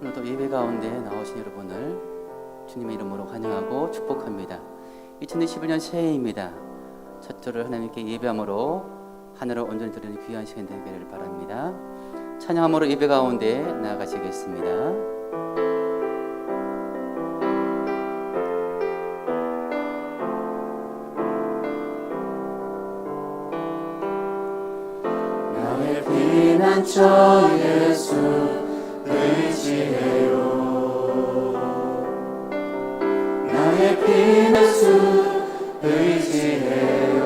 오늘도 예배 가운데 나오신 여러분을 주님의 이름으로 환영하고 축복합니다. 2021년 새해입니다. 첫 주를 하나님께 예배함으로 하늘을 온전히 드리는 귀한 시간 되기를 바랍니다. 찬양함으로 예배 가운데 나아가시겠습니다. 나의 피난처 예수 의지해요. 나의 피난처 의지해요.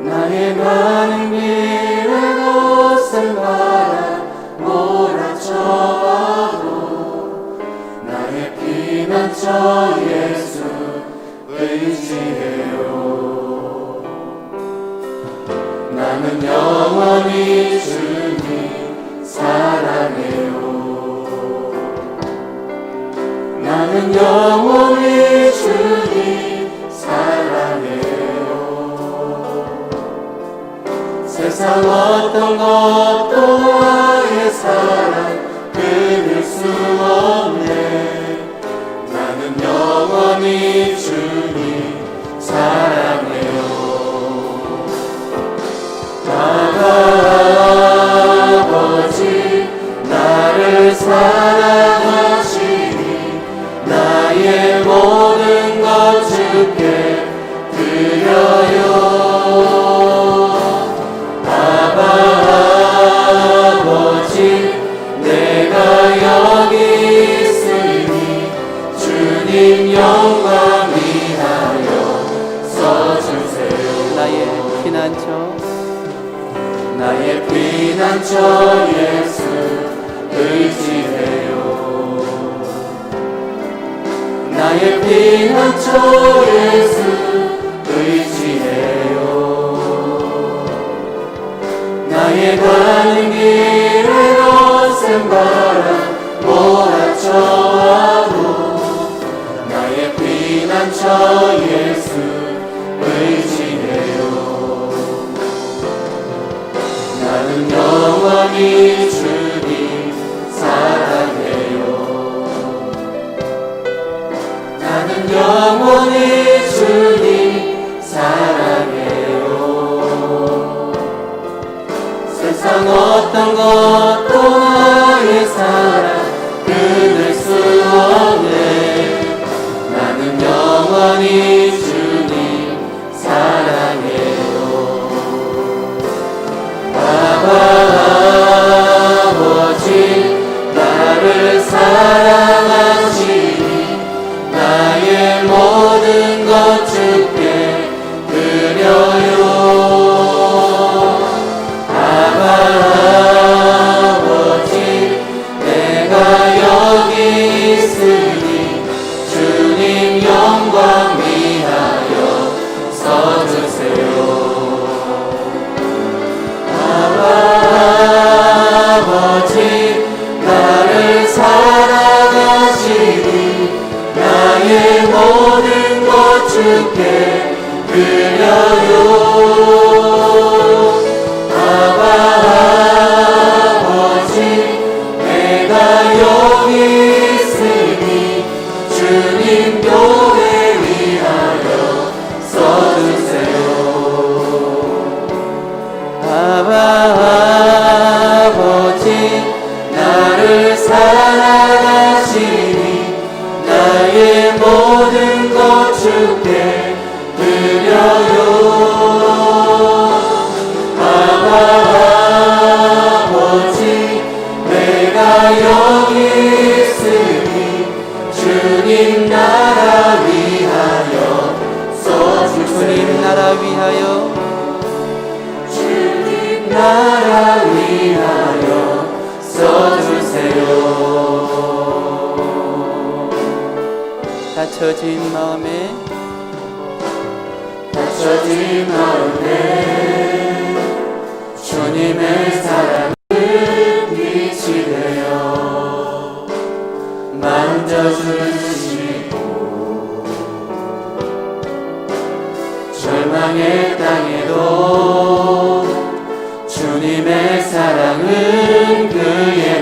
나의 가는 길에 거센 바람 몰아쳐와도 나의 피난처 예수 의지해요. 나는 영원히 주님 사랑해요. 나는 영원히 주님 사랑해요. 세상 어떤 것도 나의 사랑 끊을 수 없네. 나는 영원히 주님 사랑해요. 아버지 나를 사랑하시니 나의 모든 것 주께 드려요. 아버지 내가 여기 있으니 주님 영광 위하여 써주세요. 나의 피난처 예수 의지해요. 나의 피난처 예수 의지해요. 나의 가는 길에 거센 바람 몰아쳐와도 나의 피난처 예수 의지해요. 나는 영원히 주님 사랑해요. 나는 영원히 주님 사랑해요. 세상 어떤 것도 나의 사랑 끊을 수 없네. 나는 영원히 주님 사랑해요. 아버지 나를 사랑하시니 나의 모든 것 주께 드려요. 아버지 내가 여기 있으니 주님 영광 위하여 써주세요. 아버지 나를 사랑하시니 나의 모든 것 주께 드려요. 아버지 내가 여기 있으니 주님 교회 위하여 써주세요. 아버지 나를 사랑하시니 나의 모든 것 주께 드려요. 아버지 내가 여기 있으니 주님 나라 위하여 써주세요. 주님 나라 위하여 나라 위하여 써주세요. 닫혀진 마음에 주님의 사랑을 빛이 되어 만져주시고 절망의 땅에도 주님의 사랑은 그의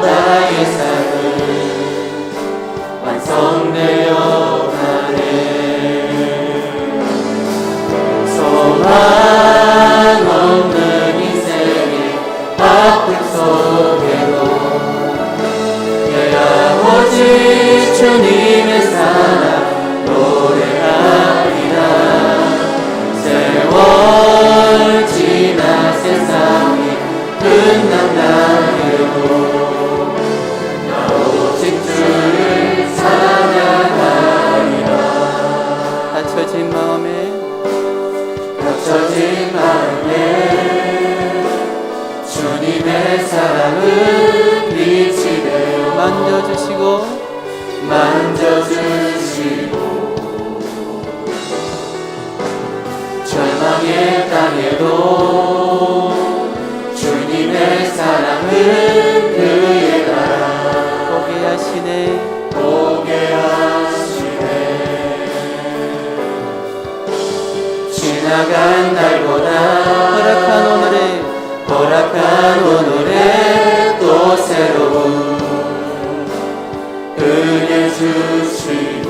나의 삶은 완성되어 가네. 소망 없는 인생의 아픔 속에도 내 아버지 주님의 사랑 노래하리라. 세월 지나 세상이 끝난다 해도 나 오직 주를 찬양하리라. 닫혀진 마음에 주님의 사랑은 빛이 되어 만져주시고 절망의 땅에도 주님의 사랑은 그의 나라 보게 하시네. 지나간 날보다 허락한 오늘에 또 새로운 은혜 주시니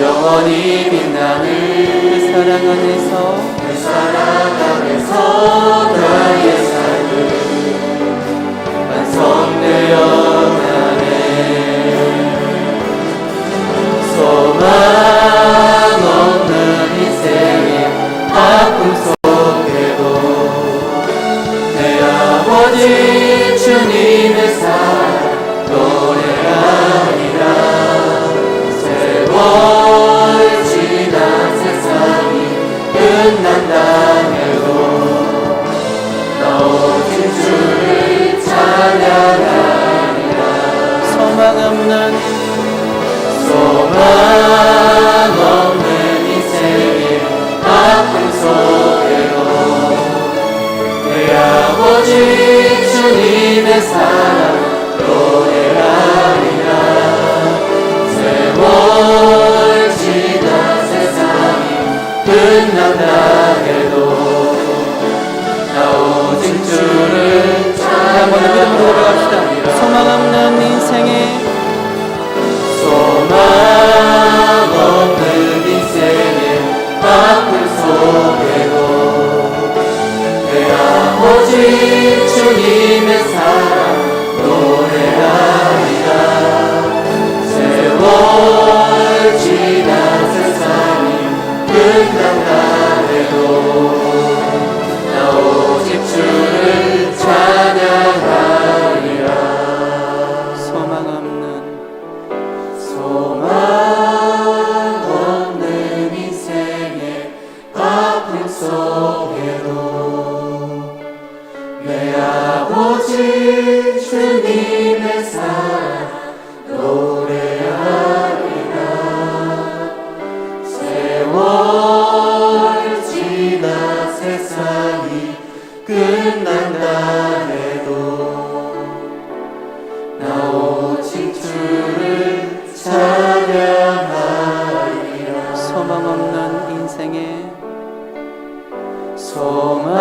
영원히 빛나는 그 사랑 안에서 나의 삶은 완성되어 가네. 소망 없는 인생의 아픔 속에도 내 아버지 주님의 사랑 노래하리라. 세월 지나 세상이 끝난다 해도 나 오직 주를 찬양하리라. 소망 없는 인생의 아픔 속에도 내 아버지 주님의 사랑 노래하리라. 세월 지나 세상이 끝난다 해도 나 오직 주를 한번 믿음으로 고백합시다. 소망 없는 인생의 아픔 속에도 내 아버지 주님의 사랑 노래하리라. 세월 지나 세상이 끝난다 해도 나 오직 주를 찬양하리라. 소망 없는 인생의 아픔 속에도 내 아버지 주님의 사랑 노래하리라. 세월 지나 세상이 끝난다 해도 나 오직 주를 찬양하리라. 소망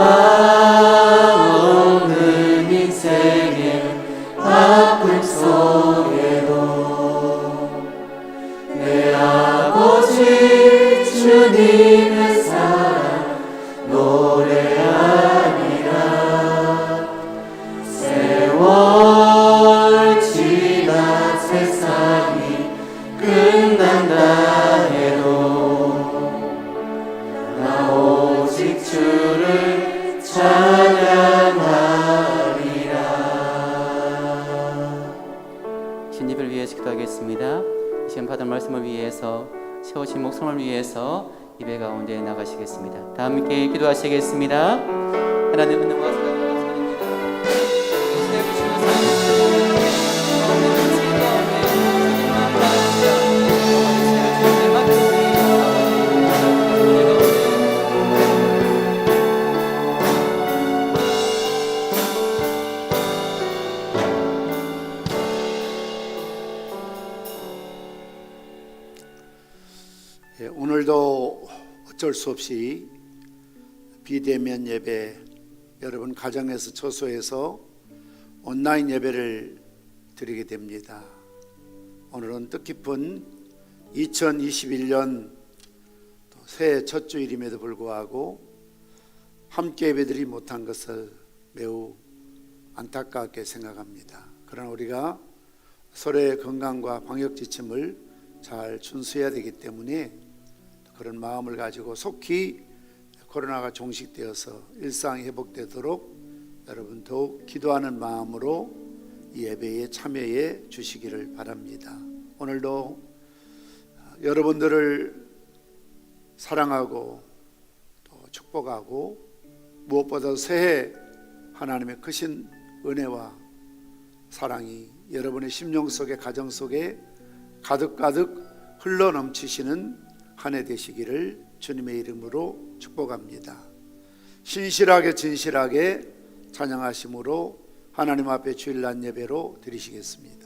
없는 인생의 아픔 속에도 내 아버지 주님의 사랑 노래하리라. 세월 지나 세상이 끝난다 해도 나 오직 주를 찬양하리라. 주님을 위해서 기도하겠습니다. 지금 받은 말씀을 위해서 세우신 목숨을 위해서 예배 가운데 나가시겠습니다. 다 함께 기도하시겠습니다. 하나님 은혜와 사랑을 감사드립니다. 오늘도 어쩔 수 없이 비대면 예배 여러분 가정에서 처소에서 온라인 예배를 드리게 됩니다. 오늘은 뜻깊은 2021년 새해 첫 주일임에도 불구하고 함께 예배드리지 못한 것을 매우 안타깝게 생각합니다. 그러나 우리가 서로의 건강과 방역 지침을 잘 준수해야 되기 때문에 그런 마음을 가지고 속히 코로나가 종식되어서 일상이 회복되도록 여러분 더욱 기도하는 마음으로 이 예배에 참여해 주시기를 바랍니다. 오늘도 여러분들을 사랑하고 또 축복하고 무엇보다 새해 하나님의 크신 은혜와 사랑이 여러분의 심령 속에 가정 속에 가득가득 흘러넘치시는 한 해 되시기를 주님의 이름으로 축복합니다. 신실하게 진실하게 찬양하심으로 하나님 앞에 주일날 예배로 드리시겠습니다.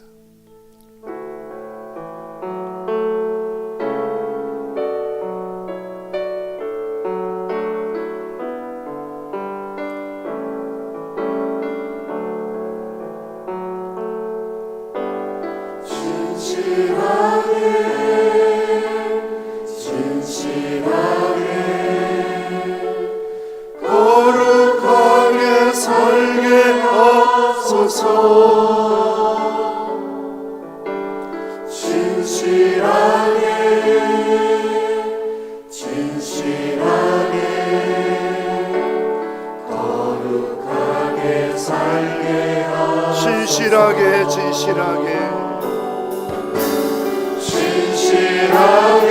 거룩하게 살게 하소서. 진실하게 거룩하게 살게 하소서. 진실하게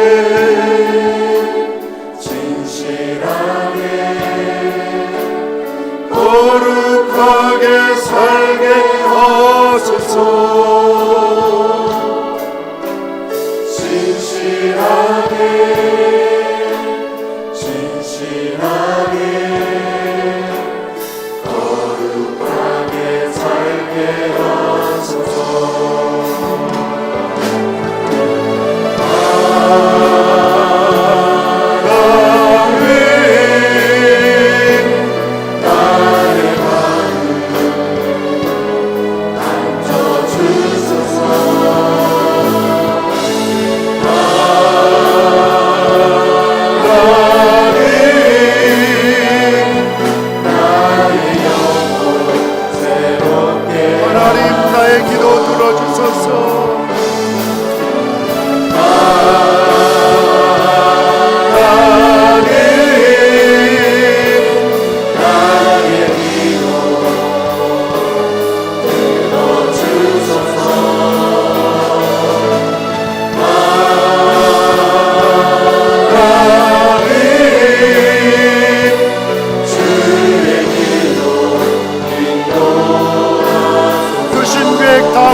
거룩하게 살게 하소서. 진실하게 거룩하게 살게 하소서.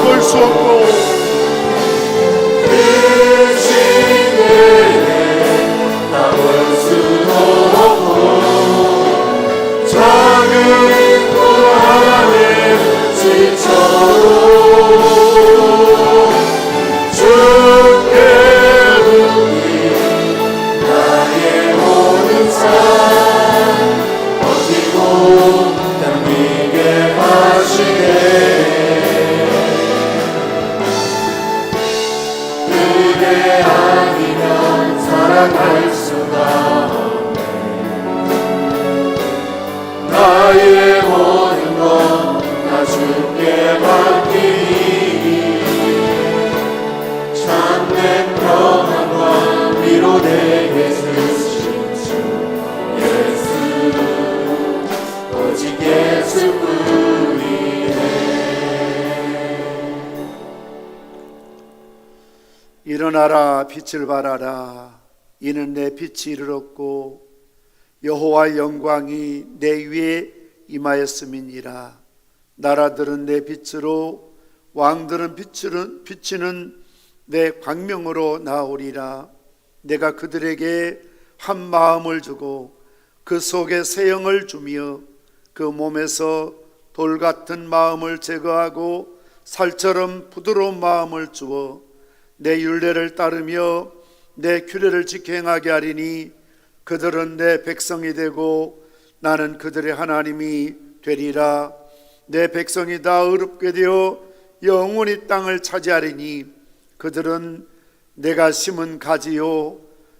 볼 수 없고 다볼 수 없고 작은 것 안에 지쳐도 주께 붙인 나의 모든 삶 버티고 담비게 하시네. 아니면 살아갈 수가 없네. 나의 모든 것 다 주께 맡기니 참된 평안과 위로 내게 주신 주 예수 오직 예수뿐이네. 일어나라 빛을 발하라 이는 내 빛이 이르렀고 여호와의 영광이 내 위에 임하였음이니라. 나라들은 내 빛으로 왕들은 비치는 내 광명으로 나오리라. 내가 그들에게 한 마음을 주고 그 속에 새 영을 주며 그 몸에서 돌 같은 마음을 제거하고 살처럼 부드러운 마음을 주어 내 율례를 따르며 내 규례를 지켜 행하게 하리니 그들은 내 백성이 되고 나는 그들의 하나님이 되리라. 내 백성이 다 의롭게 되어 영원히 땅을 차지하리니 그들은 내가 심은 가지요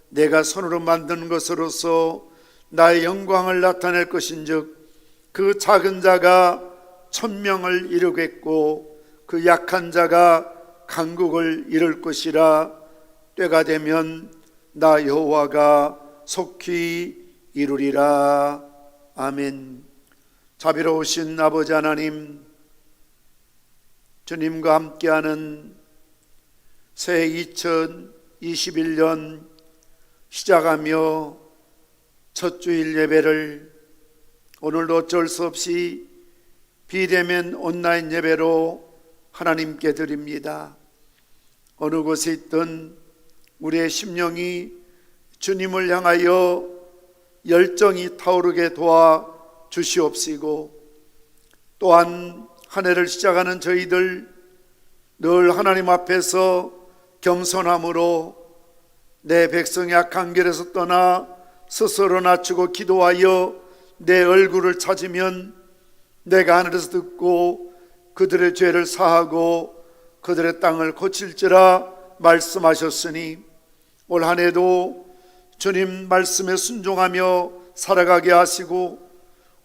내가 손으로 만든 것으로서 나의 영광을 나타낼 것인즉 그 작은 자가 천명을 이루겠고 그 약한 자가 강국을 이룰 것이라. 때가 되면 나 여호와가 속히 이루리라. 아멘. 자비로우신 아버지 하나님, 주님과 함께하는 새해 2021년 시작하며 첫 주일 예배를 오늘도 어쩔 수 없이 비대면 온라인 예배로 하나님께 드립니다. 어느 곳에 있든 우리의 심령이 주님을 향하여 열정이 타오르게 도와 주시옵시고, 또한 한 해를 시작하는 저희들 늘 하나님 앞에서 겸손함으로 내 백성이 악한 길에서 떠나 스스로 낮추고 기도하여 내 얼굴을 찾으면 내가 하늘에서 듣고 그들의 죄를 사하고 그들의 땅을 고칠지라 말씀하셨으니 올 한 해도 주님 말씀에 순종하며 살아가게 하시고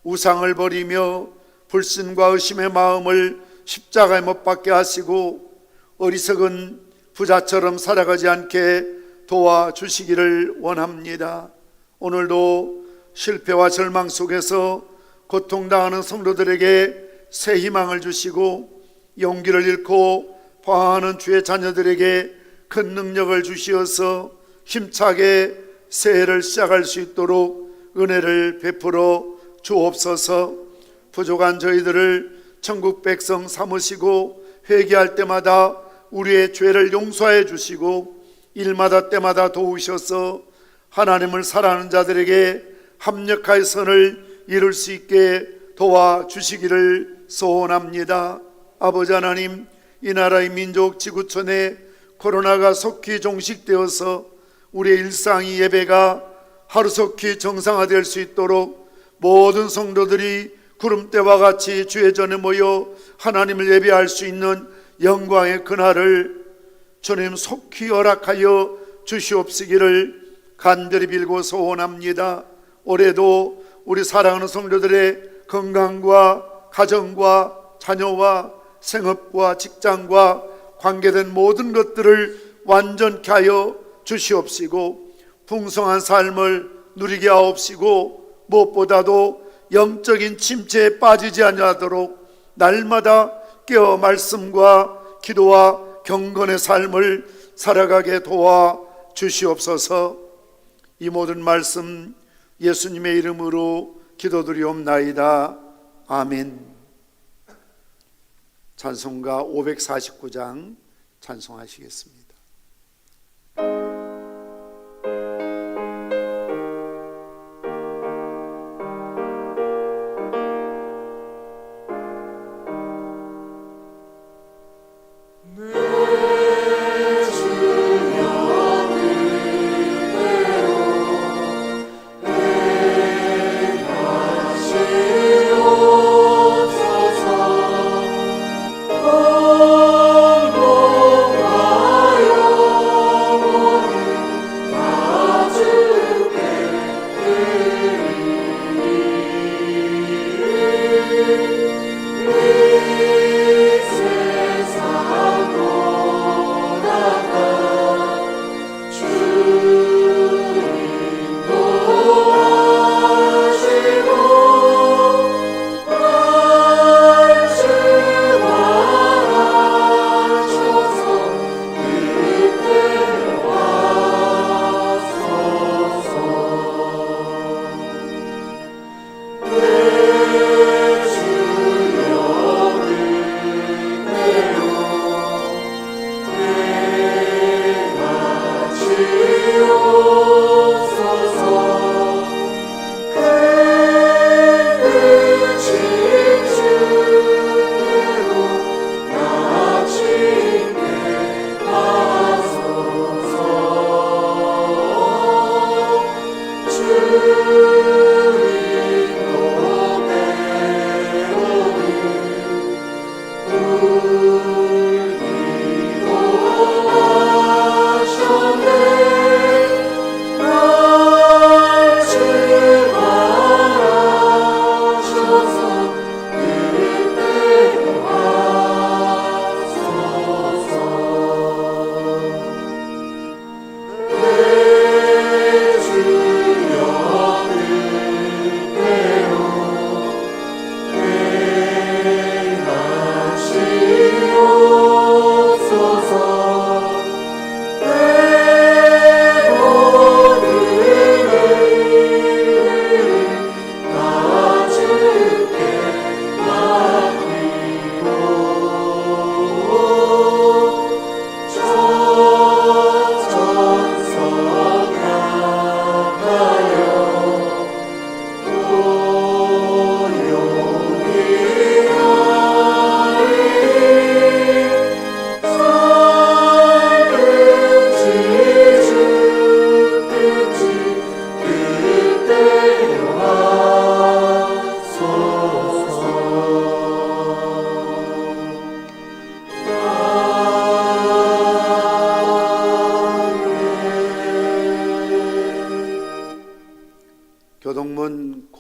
우상을 버리며 불신과 의심의 마음을 십자가에 못 박게 하시고 어리석은 부자처럼 살아가지 않게 도와주시기를 원합니다. 오늘도 실패와 절망 속에서 고통당하는 성도들에게 새 희망을 주시고 용기를 잃고 방황하는 주의 자녀들에게 큰 능력을 주시어서 힘차게 새해를 시작할 수 있도록 은혜를 베풀어 주옵소서. 부족한 저희들을 천국 백성 삼으시고 회개할 때마다 우리의 죄를 용서해 주시고 일마다 때마다 도우셔서 하나님을 사랑하는 자들에게 합력하여 선을 이룰 수 있게 도와주시기를 소원합니다. 아버지 하나님, 이 나라의 민족 지구촌에 코로나가 속히 종식되어서 우리의 일상이 예배가 하루속히 정상화될 수 있도록 모든 성도들이 구름대와 같이 주의 전에 모여 하나님을 예배할 수 있는 영광의 그날을 주님 속히 허락하여 주시옵시기를 간절히 빌고 소원합니다. 올해도 우리 사랑하는 성도들의 건강과 가정과 자녀와 생업과 직장과 관계된 모든 것들을 완전케 하여 주시옵시고 풍성한 삶을 누리게 하옵시고 무엇보다도 영적인 침체에 빠지지 아니하도록 날마다 깨어 말씀과 기도와 경건의 삶을 살아가게 도와 주시옵소서. 이 모든 말씀 예수님의 이름으로 기도드리옵나이다. 아멘. 찬송가 549장 찬송하시겠습니다.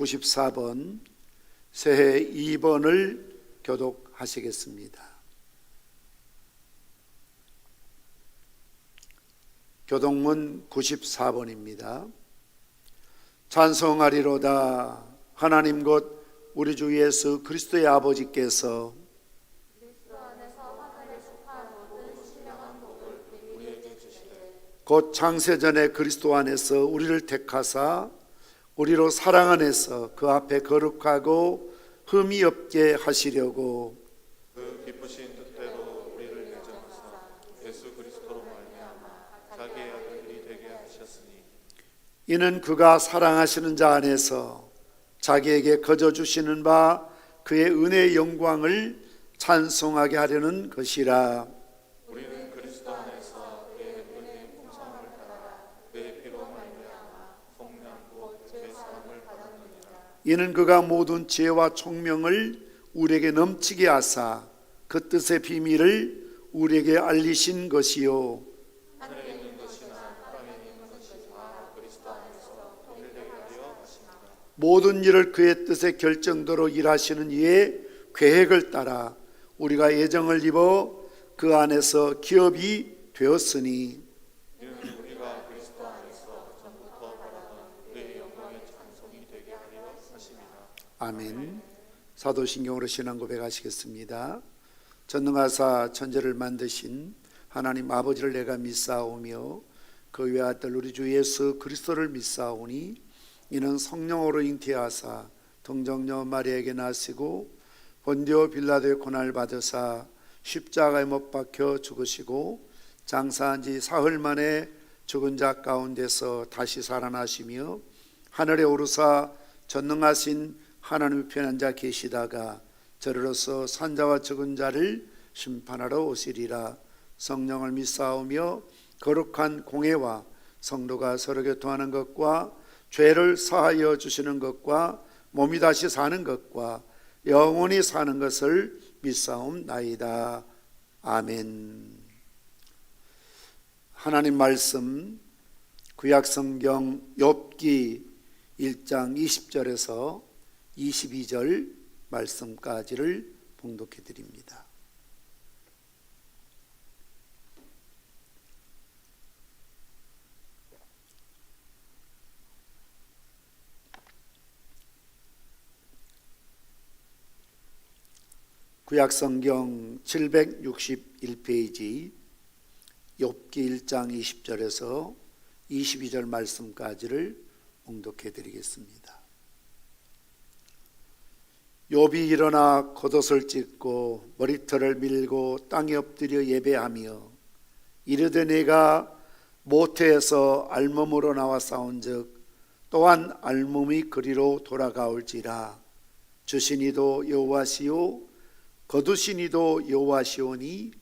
94번, 새해 2번을 교독하시겠습니다. 교독문 94번입니다. 찬송하리로다. 하나님 곧 우리 주 예수 그리스도의 아버지께서 곧 창세전에 그리스도 안에서 우리를 택하사 우리로 사랑 안에서 그 앞에 거룩하고 흠이 없게 하시려고 그 기쁘신 뜻대로 우리를 예정하사 예수 그리스도로 말미암아 자기의 아들들이 되게 하셨으니 이는 그가 사랑하시는 자 안에서 자기에게 거저 주시는 바 그의 은혜의 영광을 찬송하게 하려는 것이라. 우리는 그리스도 안에서 그의 은혜의 풍성함을 따라 그의 피로 말미암아 속량 곧 죄사함을 받았느니라. 이는 그가 모든 지혜와 총명을 우리에게 넘치게 하사 그 뜻의 비밀을 우리에게 알리신 것이요 하늘에 있는 것이나 땅에 있는 것이나 그리스도 안에서 통일되게 하려 하십니다. 모든 일을 그의 뜻의 결정대로 일하시는 이의 계획을 따라 우리가 예정을 입어 그 안에서 기업이 되었으니 이는 우리가 그리스도 안에서 전부터 바라던 그의 영광의 찬송이 되게 하려 하십니다. 아멘. 사도신경으로 신앙 고백하시겠습니다. 전능하사 천지를 만드신 하나님 아버지를 내가 믿사오며 그 외아들 우리 주 예수 그리스도를 믿사오니 이는 성령으로 잉태하사 동정녀 마리아에게 나시고 본디오 빌라도의 고난을 받으사 십자가에 못 박혀 죽으시고 장사한 지 사흘 만에 죽은 자 가운데서 다시 살아나시며 하늘에 오르사 전능하신 하나님의 편한 자 계시다가 저리로서 산자와 죽은 자를 심판하러 오시리라. 성령을 믿사오며 거룩한 공회와 성도가 서로 교통하는 것과 죄를 사하여 주시는 것과 몸이 다시 사는 것과 영원히 사는 것을 믿사옵나이다. 아멘. 하나님 말씀 구약성경 욥기 1장 20절에서 22절 말씀까지를 봉독해 드립니다. 구약성경 761페이지 욥기 1장 20절에서 22절 말씀까지를 봉독해 드리겠습니다. 욥이 일어나 겉옷을 찢고 머리털을 밀고 땅에 엎드려 예배하며 이르되 내가 모태에서 알몸으로 나와 싸운즉 또한 알몸이 그리로 돌아가올지라. 주시니도 여호와시요 거두시니도 여호와시오니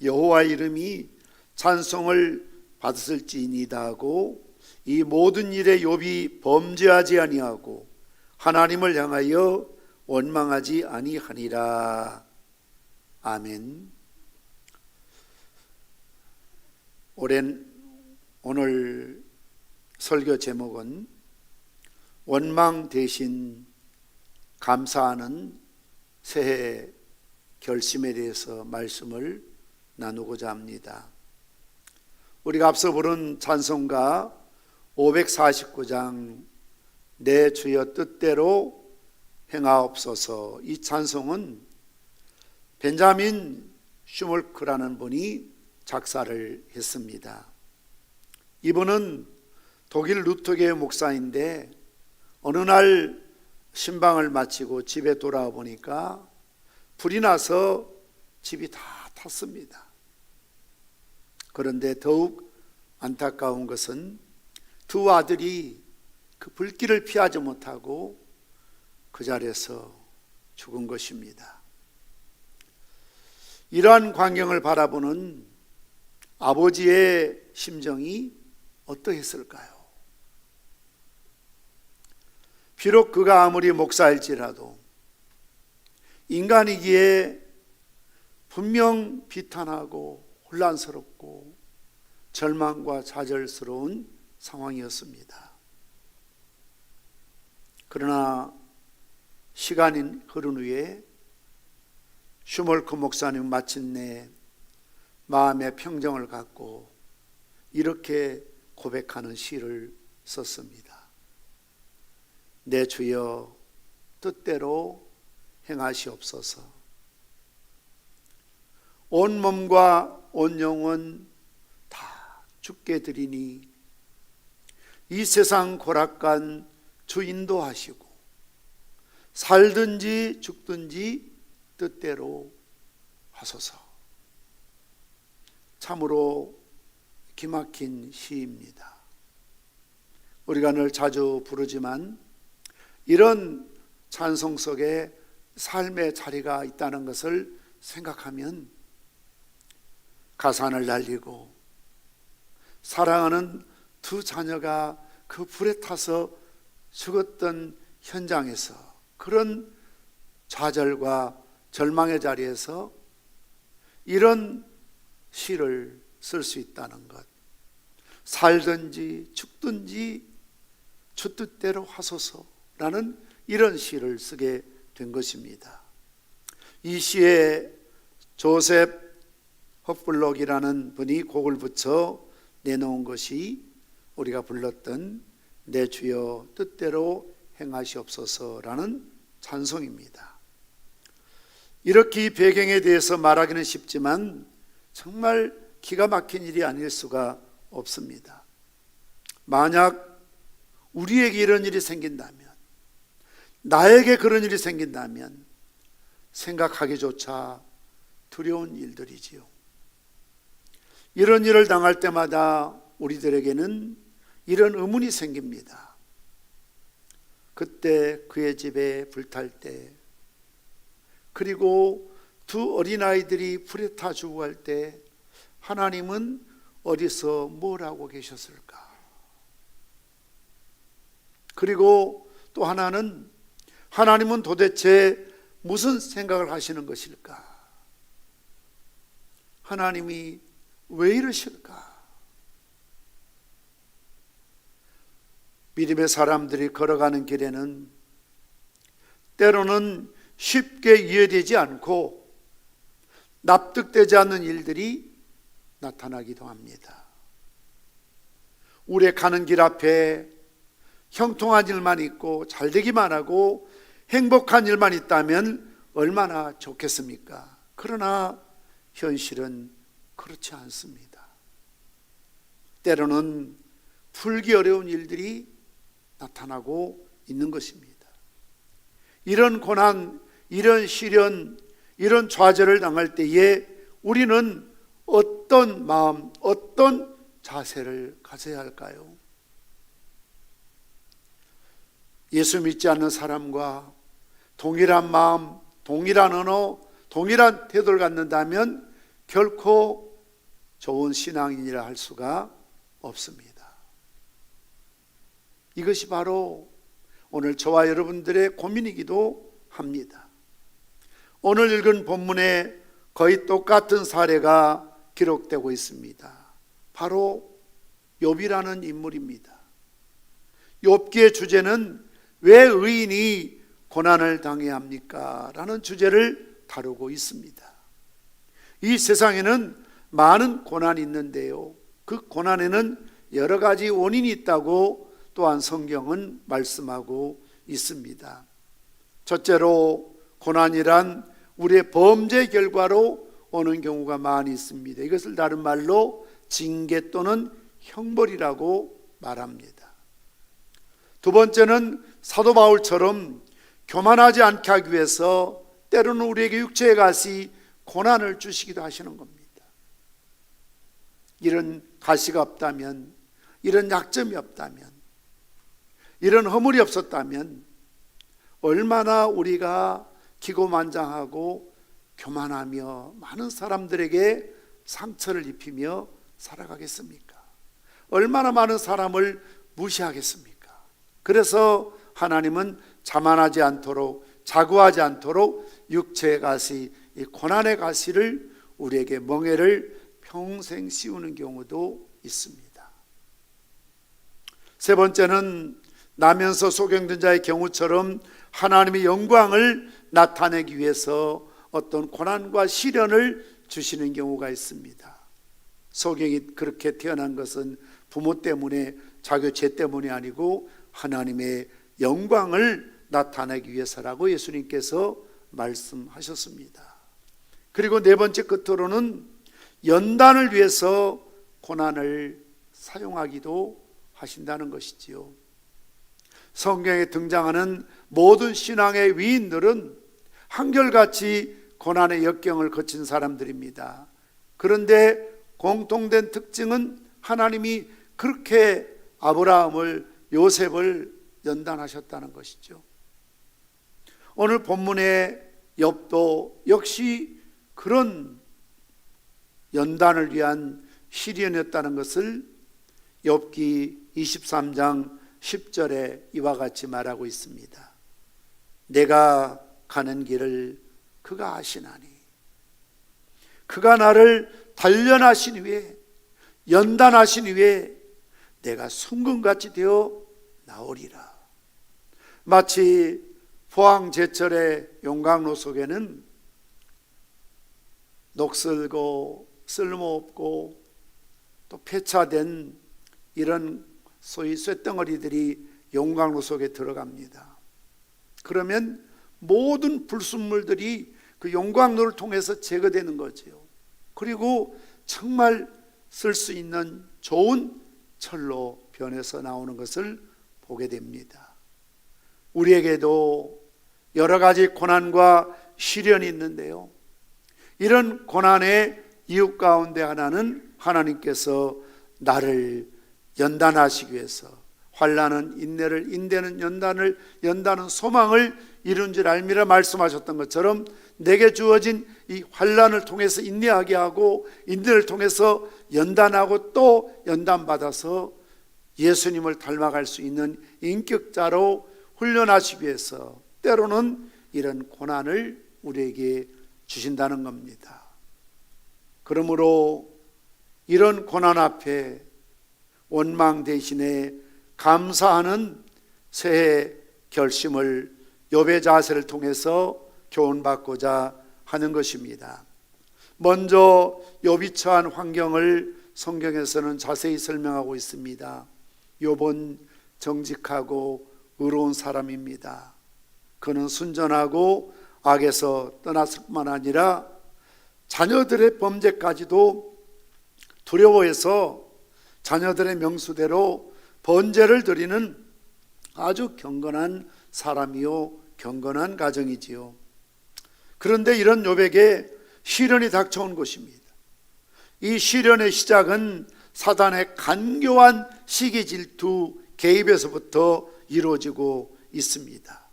여호와 이름이 찬송을 받으실지니이다 하고 이 모든 일에 욥이 범죄하지 아니하고 하나님을 향하여 원망하지 아니하니라. 아멘. 오늘 설교 제목은 원망 대신 감사하는 새해 결심에 대해서 말씀을 나누고자 합니다. 우리가 앞서 부른 찬송가 549장 내 주여 뜻대로 행하옵소서, 이 찬송은 벤자민 슈몰크라는 분이 작사를 했습니다. 이분은 독일 루터계 목사인데 어느 날 신방을 마치고 집에 돌아와 보니까 불이 나서 집이 다 탔습니다. 그런데 더욱 안타까운 것은 두 아들이 그 불길을 피하지 못하고 그 자리에서 죽은 것입니다. 이러한 광경을 바라보는 아버지의 심정이 어떠했을까요? 비록 그가 아무리 목사일지라도 인간이기에 분명 비탄하고 혼란스럽고 절망과 좌절스러운 상황이었습니다. 그러나 시간이 흐른 후에 슈몰크 목사님 마침내 마음의 평정을 갖고 이렇게 고백하는 시를 썼습니다. 내 주여 뜻대로 행하시옵소서. 온 몸과 온 영혼 다 주께 드리니 이 세상 고락간 주 인도하시고 살든지 죽든지 뜻대로 하소서. 참으로 기막힌 시입니다. 우리가 늘 자주 부르지만 이런 찬송 속에 삶의 자리가 있다는 것을 생각하면 가산을 날리고 사랑하는 두 자녀가 그 불에 타서 죽었던 현장에서 그런 좌절과 절망의 자리에서 이런 시를 쓸 수 있다는 것, 살든지 죽든지 주 뜻대로 하소서라는 이런 시를 쓰게 된 것입니다. 이 시에 조셉 헛블록이라는 분이 곡을 붙여 내놓은 것이 우리가 불렀던 내 주여 뜻대로 행하시옵소서라는 찬송입니다. 이렇게 이 배경에 대해서 말하기는 쉽지만 정말 기가 막힌 일이 아닐 수가 없습니다. 만약 우리에게 이런 일이 생긴다면, 나에게 그런 일이 생긴다면 생각하기조차 두려운 일들이지요. 이런 일을 당할 때마다 우리들에게는 이런 의문이 생깁니다. 그때 그의 집에 불탈 때, 그리고 두 어린아이들이 불에 타 죽어갈 때 하나님은 어디서 뭘 하고 계셨을까? 그리고 또 하나는 하나님은 도대체 무슨 생각을 하시는 것일까? 하나님이 왜 이러실까? 믿음의 사람들이 걸어가는 길에는 때로는 쉽게 이해되지 않고 납득되지 않는 일들이 나타나기도 합니다. 우리의 가는 길 앞에 형통한 일만 있고 잘되기만 하고 행복한 일만 있다면 얼마나 좋겠습니까? 그러나 현실은 그렇지 않습니다. 때로는 풀기 어려운 일들이 나타나고 있는 것입니다. 이런 고난, 이런 시련, 이런 좌절을 당할 때에 우리는 어떤 마음, 어떤 자세를 가져야 할까요? 예수 믿지 않는 사람과 동일한 마음, 동일한 언어, 동일한 태도를 갖는다면 결코 좋은 신앙인이라 할 수가 없습니다. 이것이 바로 오늘 저와 여러분들의 고민이기도 합니다. 오늘 읽은 본문에 거의 똑같은 사례가 기록되고 있습니다. 바로 욥이라는 인물입니다. 욥기의 주제는 왜 의인이 고난을 당해야 합니까? 라는 주제를 다루고 있습니다. 이 세상에는 많은 고난이 있는데요, 그 고난에는 여러 가지 원인이 있다고 또한 성경은 말씀하고 있습니다. 첫째로 고난이란 우리의 범죄 결과로 오는 경우가 많이 있습니다. 이것을 다른 말로 징계 또는 형벌이라고 말합니다. 두 번째는 사도 바울처럼 교만하지 않게 하기 위해서 때로는 우리에게 육체의 가시 고난을 주시기도 하시는 겁니다. 이런 가시가 없다면, 이런 약점이 없다면, 이런 허물이 없었다면 얼마나 우리가 기고만장하고 교만하며 많은 사람들에게 상처를 입히며 살아가겠습니까? 얼마나 많은 사람을 무시하겠습니까? 그래서 하나님은 자만하지 않도록, 자고하지 않도록 육체의 가시, 이 고난의 가시를 우리에게 멍에를 평생 씌우는 경우도 있습니다. 세 번째는 나면서 소경된 자의 경우처럼 하나님의 영광을 나타내기 위해서 어떤 고난과 시련을 주시는 경우가 있습니다. 소경이 그렇게 태어난 것은 부모 때문에, 자기 죄 때문이 아니고 하나님의 영광을 나타내기 위해서라고 예수님께서 말씀하셨습니다. 그리고 네 번째 끝으로는 연단을 위해서 고난을 사용하기도 하신다는 것이지요. 성경에 등장하는 모든 신앙의 위인들은 한결같이 고난의 역경을 거친 사람들입니다. 그런데 공통된 특징은 하나님이 그렇게 아브라함을, 요셉을 연단하셨다는 것이죠. 오늘 본문의 욥도 역시 그런 연단을 위한 시련이었다는 것을 욥기 23장 10절에 이와 같이 말하고 있습니다. 내가 가는 길을 그가 아시나니 그가 나를 단련하신 후에, 연단하신 후에 내가 순금같이 되어 나오리라. 마치 포항제철의 용광로 속에는 녹슬고 쓸모없고 또 폐차된 이런 소위 쇳덩어리들이 용광로 속에 들어갑니다. 그러면 모든 불순물들이 그 용광로를 통해서 제거되는 거지요. 그리고 정말 쓸 수 있는 좋은 철로 변해서 나오는 것을 보게 됩니다. 우리에게도 여러 가지 고난과 시련이 있는데요, 이런 고난의 이유 가운데 하나는 하나님께서 나를 연단하시기 위해서, 환난은 인내를, 인내는 연단을, 연단은 소망을 이룬 줄 알미라 말씀하셨던 것처럼 내게 주어진 이 환난을 통해서 인내하게 하고, 인내를 통해서 연단하고 또 연단받아서 예수님을 닮아갈 수 있는 인격자로 훈련하시기 위해서 때로는 이런 고난을 우리에게 주신다는 겁니다. 그러므로 이런 고난 앞에 원망 대신에 감사하는 새해 결심을 욥의 자세를 통해서 교훈받고자 하는 것입니다. 먼저 욥이 처한 환경을 성경에서는 자세히 설명하고 있습니다. 욥은 정직하고 의로운 사람입니다. 그는 순전하고 악에서 떠났을 뿐만 아니라 자녀들의 범죄까지도 두려워해서 자녀들의 명수대로 번제를 드리는 아주 경건한 사람이요, 경건한 가정이지요. 그런데 이런 욥에게 시련이 닥쳐온 것입니다. 이 시련의 시작은 사단의 간교한 시기 질투 개입에서부터 이루어지고 있습니다.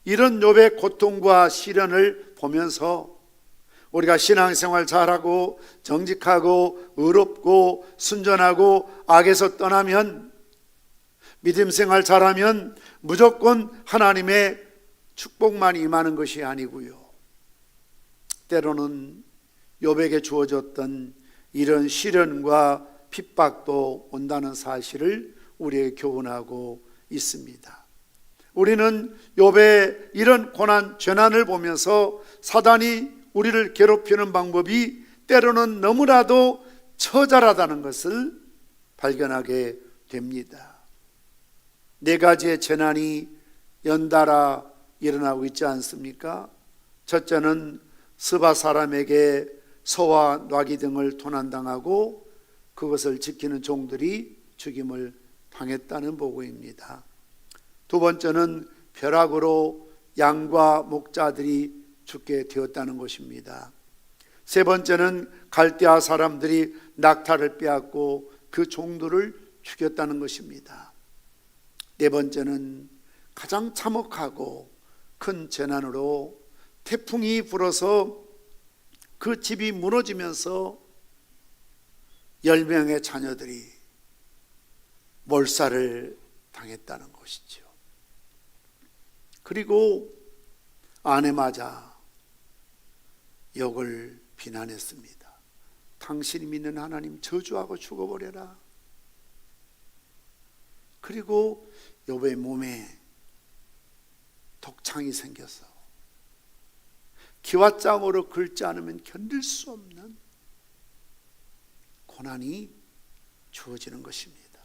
이런 욥의 고통과 시련을 보면서 우리가 신앙생활 잘하고 정직하고 의롭고 순전하고 악에서 떠나면, 믿음생활 잘하면 무조건 하나님의 축복만 임하는 것이 아니고요, 때로는 욥에게 주어졌던 이런 시련과 핍박도 온다는 사실을 우리에게 교훈하고 있습니다. 우리는 욥의 이런 고난, 재난을 보면서 사단이 우리를 괴롭히는 방법이 때로는 너무나도 처절하다는 것을 발견하게 됩니다. 네 가지의 재난이 연달아 일어나고 있지 않습니까? 첫째는 스바 사람에게 소와 나귀 등을 도난당하고 그것을 지키는 종들이 죽임을 당했다는 보고입니다. 두 번째는 벼락으로 양과 목자들이 죽게 되었다는 것입니다. 세 번째는 갈대아 사람들이 낙타를 빼앗고 그 종들을 죽였다는 것입니다. 네 번째는 가장 참혹하고 큰 재난으로 태풍이 불어서 그 집이 무너지면서 10명의 자녀들이 몰살을 당했다는 것이죠. 그리고 아내마저 욥을 비난했습니다. 당신이 믿는 하나님 저주하고 죽어버려라. 그리고 욥의 몸에 독창이 생겨서 기와장으로 긁지 않으면 견딜 수 없는 고난이 주어지는 것입니다.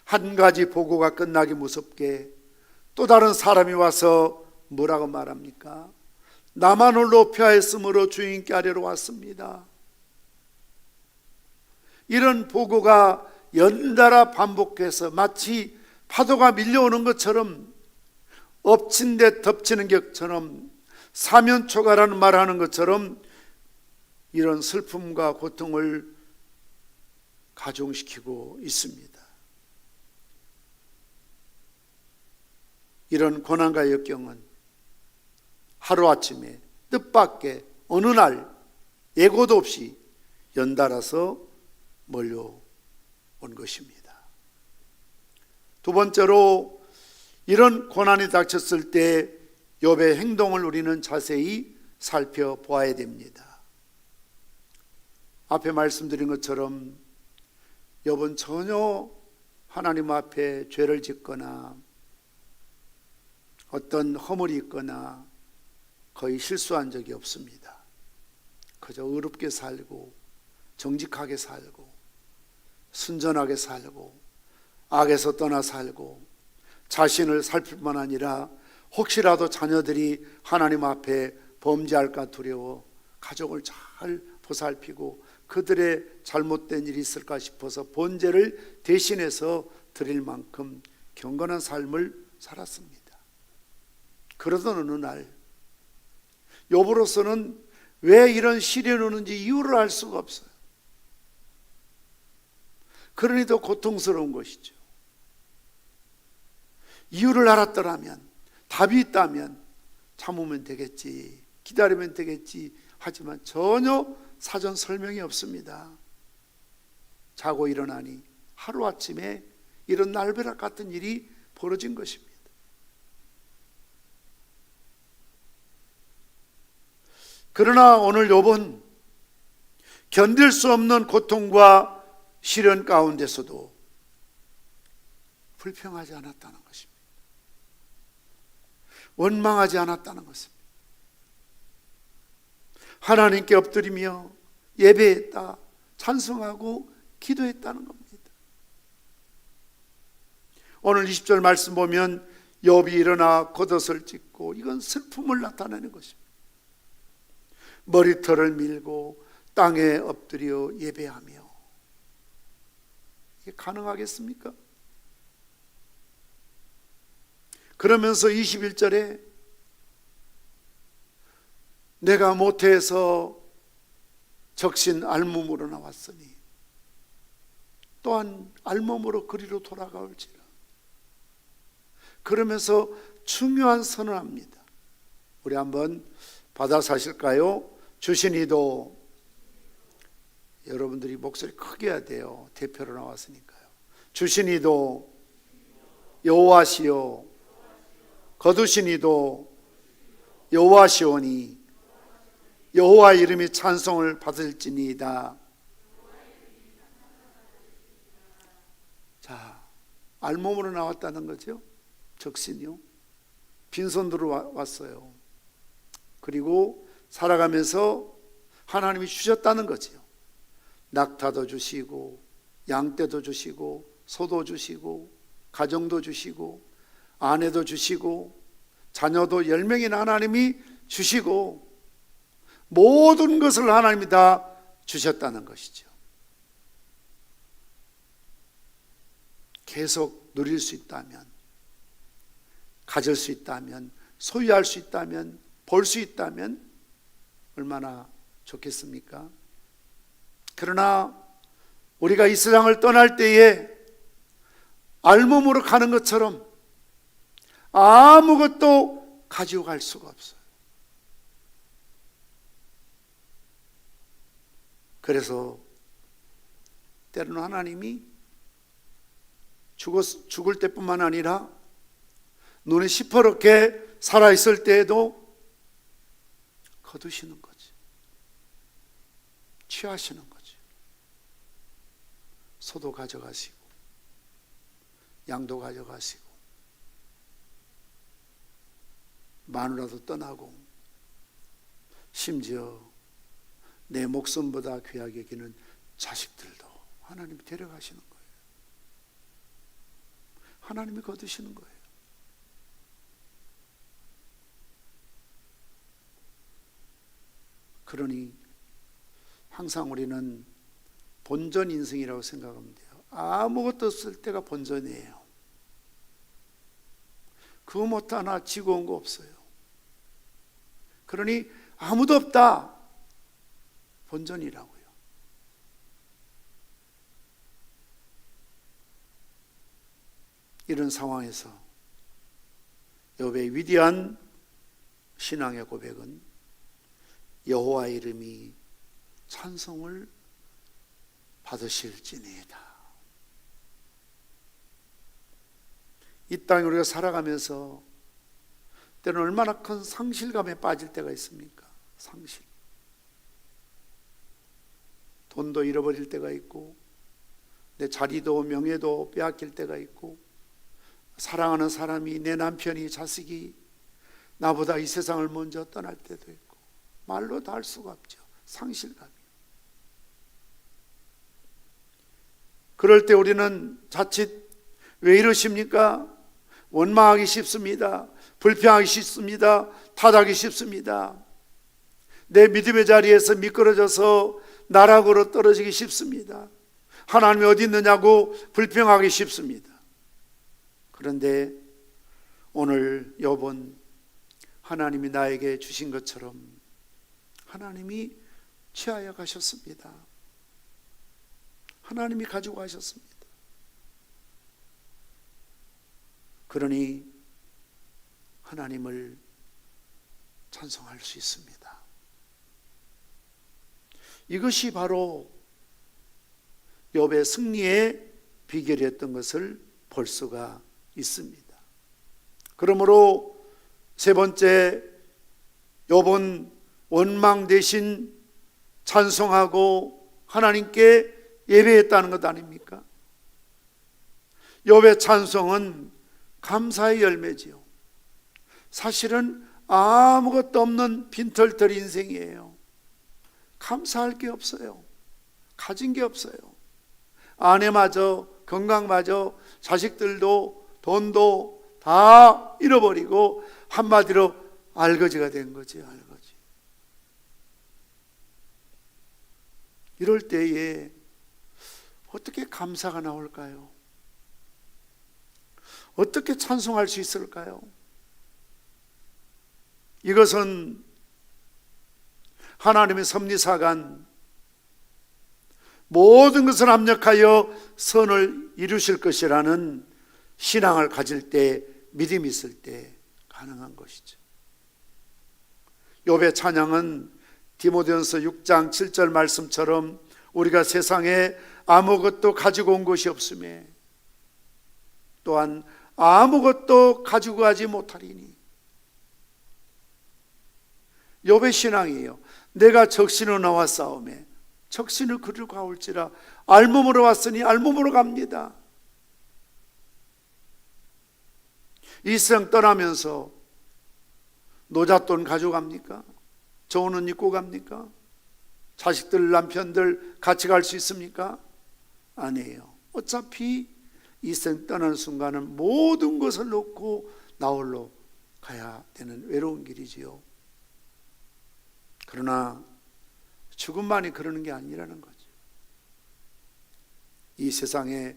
한 가지 보고가 끝나기 무섭게 또 다른 사람이 와서 뭐라고 말합니까? 나만을 높여하였으므로 주인께 아래로 왔습니다. 이런 보고가 연달아 반복해서 마치 파도가 밀려오는 것처럼, 엎친 데 덮치는 격처럼, 사면초가라는 말하는 것처럼 이런 슬픔과 고통을 가중시키고 있습니다. 이런 고난과 역경은 하루아침에 뜻밖의 어느 날 예고도 없이 연달아서 몰려온 것입니다. 두 번째로, 이런 고난이 닥쳤을 때 욥의 행동을 우리는 자세히 살펴보아야 됩니다. 앞에 말씀드린 것처럼 욥은 전혀 하나님 앞에 죄를 짓거나 어떤 허물이 있거나 거의 실수한 적이 없습니다. 그저 의롭게 살고 정직하게 살고 순전하게 살고 악에서 떠나 살고 자신을 살필 뿐만 아니라 혹시라도 자녀들이 하나님 앞에 범죄할까 두려워 가족을 잘 보살피고 그들의 잘못된 일이 있을까 싶어서 번제를 대신해서 드릴 만큼 경건한 삶을 살았습니다. 그러던 어느 날 욥으로서는 왜 이런 시련이 오는지 이유를 알 수가 없어요. 그러니 더 고통스러운 것이죠. 이유를 알았더라면, 답이 있다면 참으면 되겠지, 기다리면 되겠지 하지만 전혀 사전 설명이 없습니다. 자고 일어나니 하루아침에 이런 날벼락 같은 일이 벌어진 것입니다. 그러나 오늘 욥은 견딜 수 없는 고통과 시련 가운데서도 불평하지 않았다는 것입니다. 원망하지 않았다는 것입니다. 하나님께 엎드리며 예배했다, 찬송하고 기도했다는 겁니다. 오늘 20절 말씀 보면 욥이 일어나 겉옷을 찢고, 이건 슬픔을 나타내는 것입니다. 머리털을 밀고 땅에 엎드려 예배하며. 이게 가능하겠습니까? 그러면서 21절에 내가 모태에서 적신 알몸으로 나왔으니 또한 알몸으로 그리로 돌아가올지라. 그러면서 중요한 선언합니다. 우리 한번 받아 사실까요? 주신이도, 여러분들이 목소리 크게 해야 돼요. 대표로 나왔으니까요. 주신이도 여호와시요 거두신이도 여호와시오니 여호와 이름이 찬송을 받을지니이다. 자, 알몸으로 나왔다는 거죠. 적신이요. 빈손으로 왔어요. 그리고 살아가면서 하나님이 주셨다는 거죠. 낙타도 주시고 양떼도 주시고 소도 주시고 가정도 주시고 아내도 주시고 자녀도 10명이나 하나님이 주시고 모든 것을 하나님이 다 주셨다는 것이죠. 계속 누릴 수 있다면, 가질 수 있다면, 소유할 수 있다면, 볼 수 있다면 얼마나 좋겠습니까? 그러나 우리가 이 세상을 떠날 때에 알몸으로 가는 것처럼 아무것도 가지고 갈 수가 없어요. 그래서 때로는 하나님이 죽을 때뿐만 아니라 눈이 시퍼렇게 살아있을 때에도 거두시는 거지. 취하시는 거지. 소도 가져가시고 양도 가져가시고 마누라도 떠나고 심지어 내 목숨보다 귀하게 여기는 자식들도 하나님이 데려가시는 거예요. 하나님이 거두시는 거예요. 그러니 항상 우리는 본전 인생이라고 생각하면 돼요. 아무것도 없을 때가 본전이에요. 그거 못 하나 지고 온 거 없어요. 그러니 아무도 없다. 본전이라고요. 이런 상황에서 욥의 위대한 신앙의 고백은 여호와의 이름이 찬송을 받으실지니이다. 이 땅에 우리가 살아가면서 때로는 얼마나 큰 상실감에 빠질 때가 있습니까? 상실. 돈도 잃어버릴 때가 있고 내 자리도 명예도 빼앗길 때가 있고 사랑하는 사람이 내 남편이 자식이 나보다 이 세상을 먼저 떠날 때도 있고 말로 다 할 수가 없죠. 상실감이. 그럴 때 우리는 자칫 왜 이러십니까? 원망하기 쉽습니다. 불평하기 쉽습니다. 탓하기 쉽습니다. 내 믿음의 자리에서 미끄러져서 나락으로 떨어지기 쉽습니다. 하나님이 어디 있느냐고 불평하기 쉽습니다. 그런데 오늘 욥은 하나님이 나에게 주신 것처럼 하나님이 취하여 가셨습니다. 하나님이 가지고 가셨습니다. 그러니 하나님을 찬송할 수 있습니다. 이것이 바로 욥의 승리의 비결이었던 것을 볼 수가 있습니다. 그러므로 세 번째, 욥은 원망 대신 찬송하고 하나님께 예배했다는 것 아닙니까? 욥의 찬송은 감사의 열매지요. 사실은 아무것도 없는 빈털터리 인생이에요. 감사할 게 없어요. 가진 게 없어요. 아내마저, 건강마저, 자식들도, 돈도 다 잃어버리고 한마디로 알거지가 된 거지, 알거지. 이럴 때에 어떻게 감사가 나올까요? 어떻게 찬송할 수 있을까요? 이것은 하나님의 섭리사간 모든 것을 합력하여 선을 이루실 것이라는 신앙을 가질 때, 믿음이 있을 때 가능한 것이죠. 욥의 찬양은 디모데전서 6장 7절 말씀처럼 우리가 세상에 아무것도 가지고 온 것이 없음에 또한 아무것도 가지고 가지 못하리니, 욥의 신앙이에요. 내가 적신으로 나와 싸움에 적신을 그리로 가올지라 알몸으로 왔으니 알몸으로 갑니다. 이 세상 떠나면서 노잣돈 가져갑니까? 좋은 옷 입고 갑니까? 자식들, 남편들 같이 갈 수 있습니까? 아니에요. 어차피 이 세상 떠나는 순간은 모든 것을 놓고 나홀로 가야 되는 외로운 길이지요. 그러나 죽음만이 그러는 게 아니라는 거죠. 이 세상에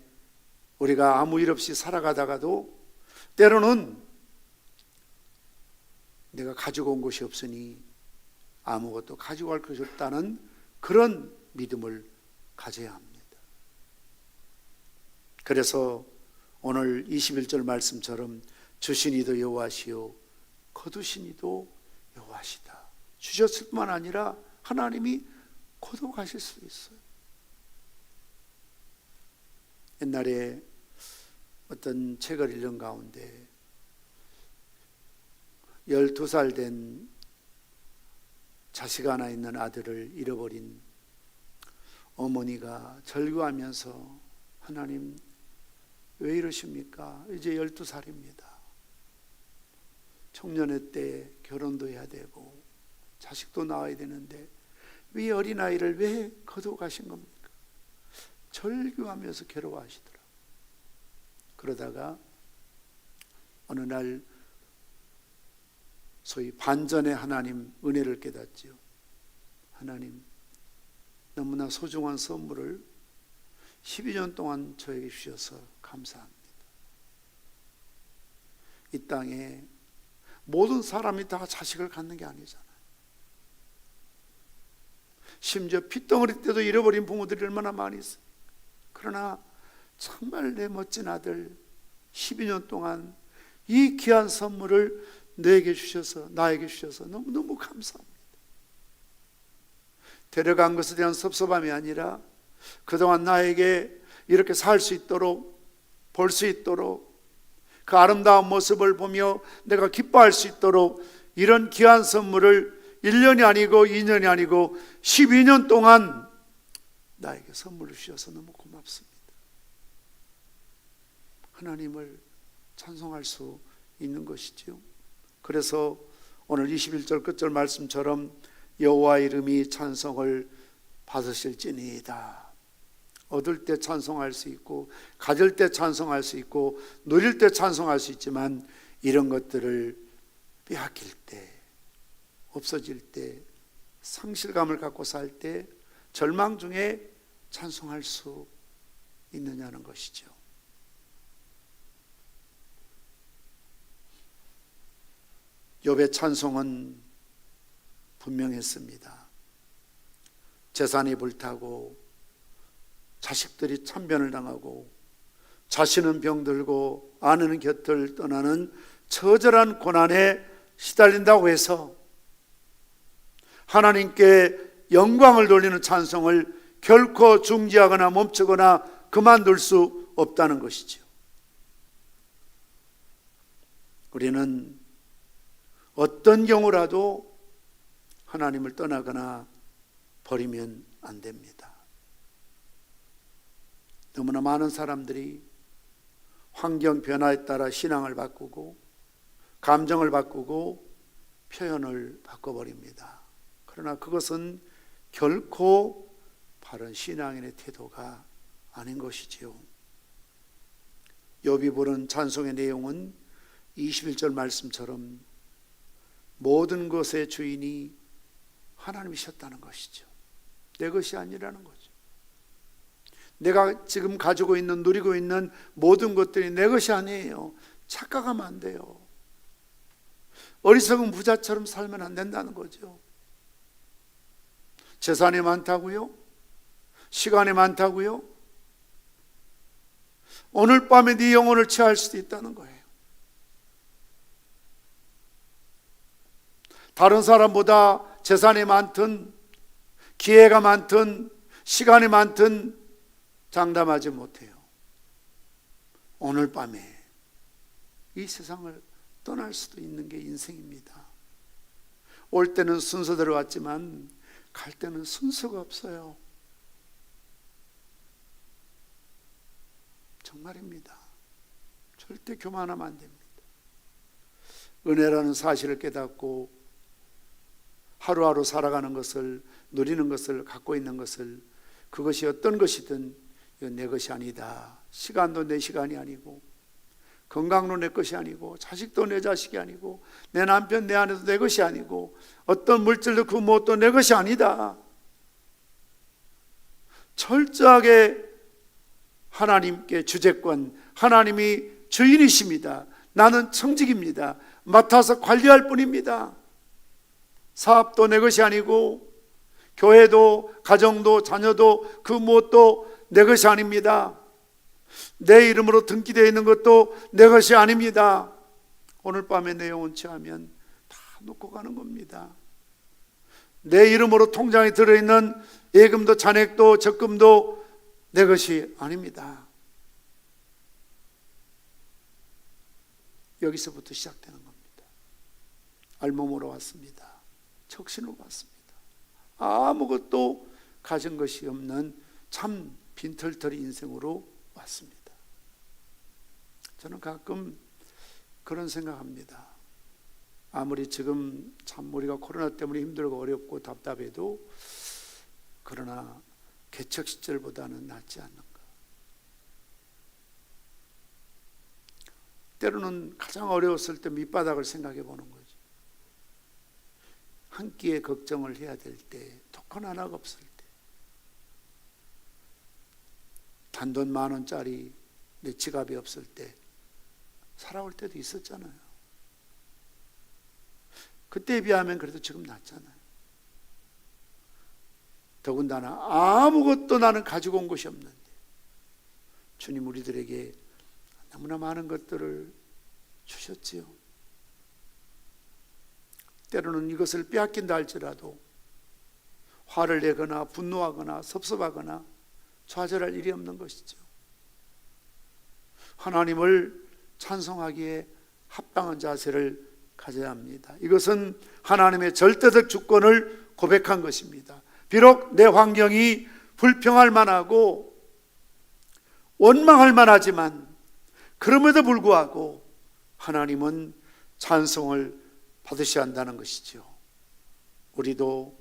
우리가 아무 일 없이 살아가다가도 때로는 내가 가지고 온 것이 없으니 아무것도 가지고 갈 것이 없다는 그런 믿음을 가져야 합니다. 그래서 오늘 21절 말씀처럼 주신 이도 여호와시요 거두신 이도 여호와시다. 주셨을 뿐만 아니라 하나님이 거두어 가실 수도 있어요. 옛날에 어떤 책을 읽는 가운데 12살 된 자식 하나 있는 아들을 잃어버린 어머니가 절규하면서 하나님 왜 이러십니까? 이제 12살입니다. 청년의 때 결혼도 해야 되고 자식도 낳아야 되는데 왜 어린아이를 왜 거두어 가신 겁니까? 절규하면서 괴로워하시더라고요. 그러다가 어느 날 소위 반전의 하나님 은혜를 깨닫지요. 하나님, 너무나 소중한 선물을 12년 동안 저에게 주셔서 감사합니다. 이 땅에 모든 사람이 다 자식을 갖는 게 아니잖아요. 심지어 핏덩어리 때도 잃어버린 부모들이 얼마나 많이 있어요. 그러나 정말 내 멋진 아들 12년 동안 이 귀한 선물을 너에게 주셔서, 나에게 주셔서 너무너무 감사합니다. 데려간 것에 대한 섭섭함이 아니라 그동안 나에게 이렇게 살 수 있도록, 볼 수 있도록, 그 아름다운 모습을 보며 내가 기뻐할 수 있도록 이런 귀한 선물을 1년이 아니고 2년이 아니고 12년 동안 나에게 선물을 주셔서 너무 고맙습니다. 하나님을 찬송할 수 있는 것이지요. 그래서 오늘 21절 끝절 말씀처럼 여호와 이름이 찬송을 받으실지니이다. 얻을 때 찬송할 수 있고, 가질 때 찬송할 수 있고, 누릴 때 찬송할 수 있지만 이런 것들을 빼앗길 때, 없어질 때, 상실감을 갖고 살 때, 절망 중에 찬송할 수 있느냐는 것이죠. 욥의 찬송은 분명했습니다. 재산이 불타고 자식들이 참변을 당하고 자신은 병들고 아내는 곁을 떠나는 처절한 고난에 시달린다고 해서 하나님께 영광을 돌리는 찬송을 결코 중지하거나 멈추거나 그만둘 수 없다는 것이죠. 우리는 어떤 경우라도 하나님을 떠나거나 버리면 안 됩니다. 너무나 많은 사람들이 환경 변화에 따라 신앙을 바꾸고 감정을 바꾸고 표현을 바꿔버립니다. 그러나 그것은 결코 바른 신앙인의 태도가 아닌 것이지요. 욥이 부른 찬송의 내용은 21절 말씀처럼 모든 것의 주인이 하나님이셨다는 것이죠. 내 것이 아니라는 거죠. 내가 지금 가지고 있는, 누리고 있는 모든 것들이 내 것이 아니에요. 착각하면 안 돼요. 어리석은 부자처럼 살면 안 된다는 거죠. 재산이 많다고요? 시간이 많다고요? 오늘 밤에 네 영혼을 취할 수도 있다는 거예요. 다른 사람보다 재산이 많든 기회가 많든 시간이 많든 장담하지 못해요. 오늘 밤에 이 세상을 떠날 수도 있는 게 인생입니다. 올 때는 순서대로 왔지만 갈 때는 순서가 없어요. 정말입니다. 절대 교만하면 안 됩니다. 은혜라는 사실을 깨닫고 하루하루 살아가는 것을, 누리는 것을, 갖고 있는 것을, 그것이 어떤 것이든 이건 내 것이 아니다. 시간도 내 시간이 아니고, 건강도 내 것이 아니고, 자식도 내 자식이 아니고, 내 남편, 내 아내도 내 것이 아니고, 어떤 물질도 그 무엇도 내 것이 아니다. 철저하게 하나님께 주재권, 하나님이 주인이십니다. 나는 청직입니다. 맡아서 관리할 뿐입니다. 사업도 내 것이 아니고, 교회도, 가정도, 자녀도 그 무엇도 내 것이 아닙니다. 내 이름으로 등기되어 있는 것도 내 것이 아닙니다. 오늘 밤에 내 영혼 취하면 다 놓고 가는 겁니다. 내 이름으로 통장에 들어있는 예금도 잔액도 적금도 내 것이 아닙니다. 여기서부터 시작되는 겁니다. 알몸으로 왔습니다. 적신으로 왔습니다. 아무것도 가진 것이 없는 참 빈털터리 인생으로 왔습니다. 저는 가끔 그런 생각합니다. 아무리 지금 참 우리가 코로나 때문에 힘들고 어렵고 답답해도 그러나 개척 시절보다는 낫지 않는가. 때로는 가장 어려웠을 때 밑바닥을 생각해 보는 거죠. 한 끼의 걱정을 해야 될 때, 토큰 하나가 없을 때, 단돈 10,000원짜리 내 지갑이 없을 때 살아올 때도 있었잖아요. 그때에 비하면 그래도 지금 낫잖아요. 더군다나 아무것도 나는 가지고 온 것이 없는데 주님 우리들에게 너무나 많은 것들을 주셨지요. 때로는 이것을 빼앗긴다 할지라도 화를 내거나 분노하거나 섭섭하거나 좌절할 일이 없는 것이죠. 하나님을 찬송하기에 합당한 자세를 가져야 합니다. 이것은 하나님의 절대적 주권을 고백한 것입니다. 비록 내 환경이 불평할 만하고 원망할 만하지만 그럼에도 불구하고 하나님은 찬송을 받으셔야 한다는 것이죠. 우리도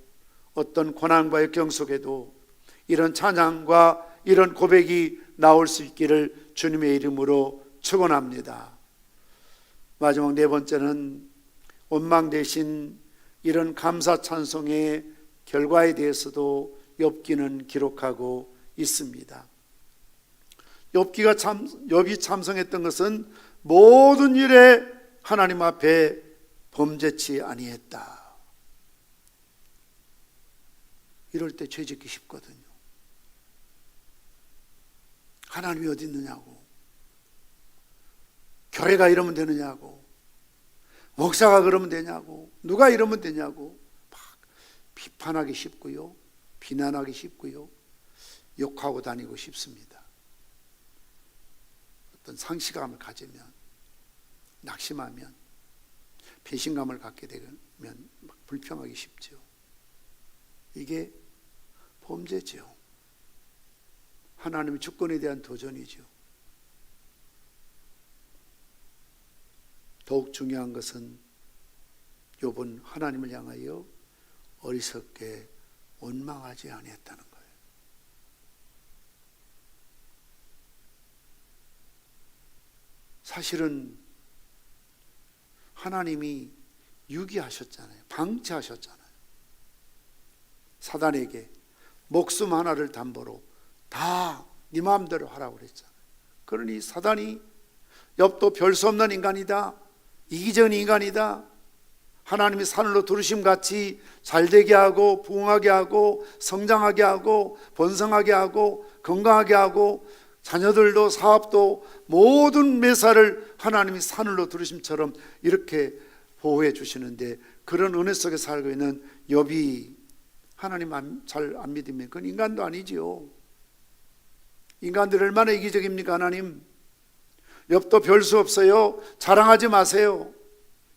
어떤 고난과의 경속에도 이런 찬양과 이런 고백이 나올 수 있기를 주님의 이름으로 축원합니다. 마지막 네 번째는 원망 대신 이런 감사 찬송의 결과에 대해서도 욥기는 기록하고 있습니다. 욥이 참성했던 것은 모든 일에 하나님 앞에 범죄치 아니했다. 이럴 때 죄짓기 쉽거든요. 하나님이 어디 있느냐고, 교회가 이러면 되느냐고, 목사가 그러면 되냐고, 누가 이러면 되냐고 막 비판하기 쉽고요, 비난하기 쉽고요, 욕하고 다니고 싶습니다. 어떤 상실감을 가지면, 낙심하면, 배신감을 갖게 되면 막 불평하기 쉽죠. 이게 범죄죠. 하나님의 주권에 대한 도전이죠. 더욱 중요한 것은 욥은 하나님을 향하여 어리석게 원망하지 아니했다는 거예요. 사실은 하나님이 유기하셨잖아요. 방치하셨잖아요. 사단에게 목숨 하나를 담보로 다 네 마음대로 하라고 그랬잖아요. 그러니 사단이 욥도 별 수 없는 인간이다, 이기적인 인간이다, 하나님이 산으로 두루심 같이 잘되게 하고 부흥하게 하고 성장하게 하고 번성하게 하고 건강하게 하고 자녀들도 사업도 모든 매사를 하나님이 산으로 두루심처럼 이렇게 보호해 주시는데, 그런 은혜 속에 살고 있는 욥이 하나님 잘 안 믿으면 그건 인간도 아니지요. 인간들 얼마나 이기적입니까? 하나님, 욥도 별 수 없어요. 자랑하지 마세요.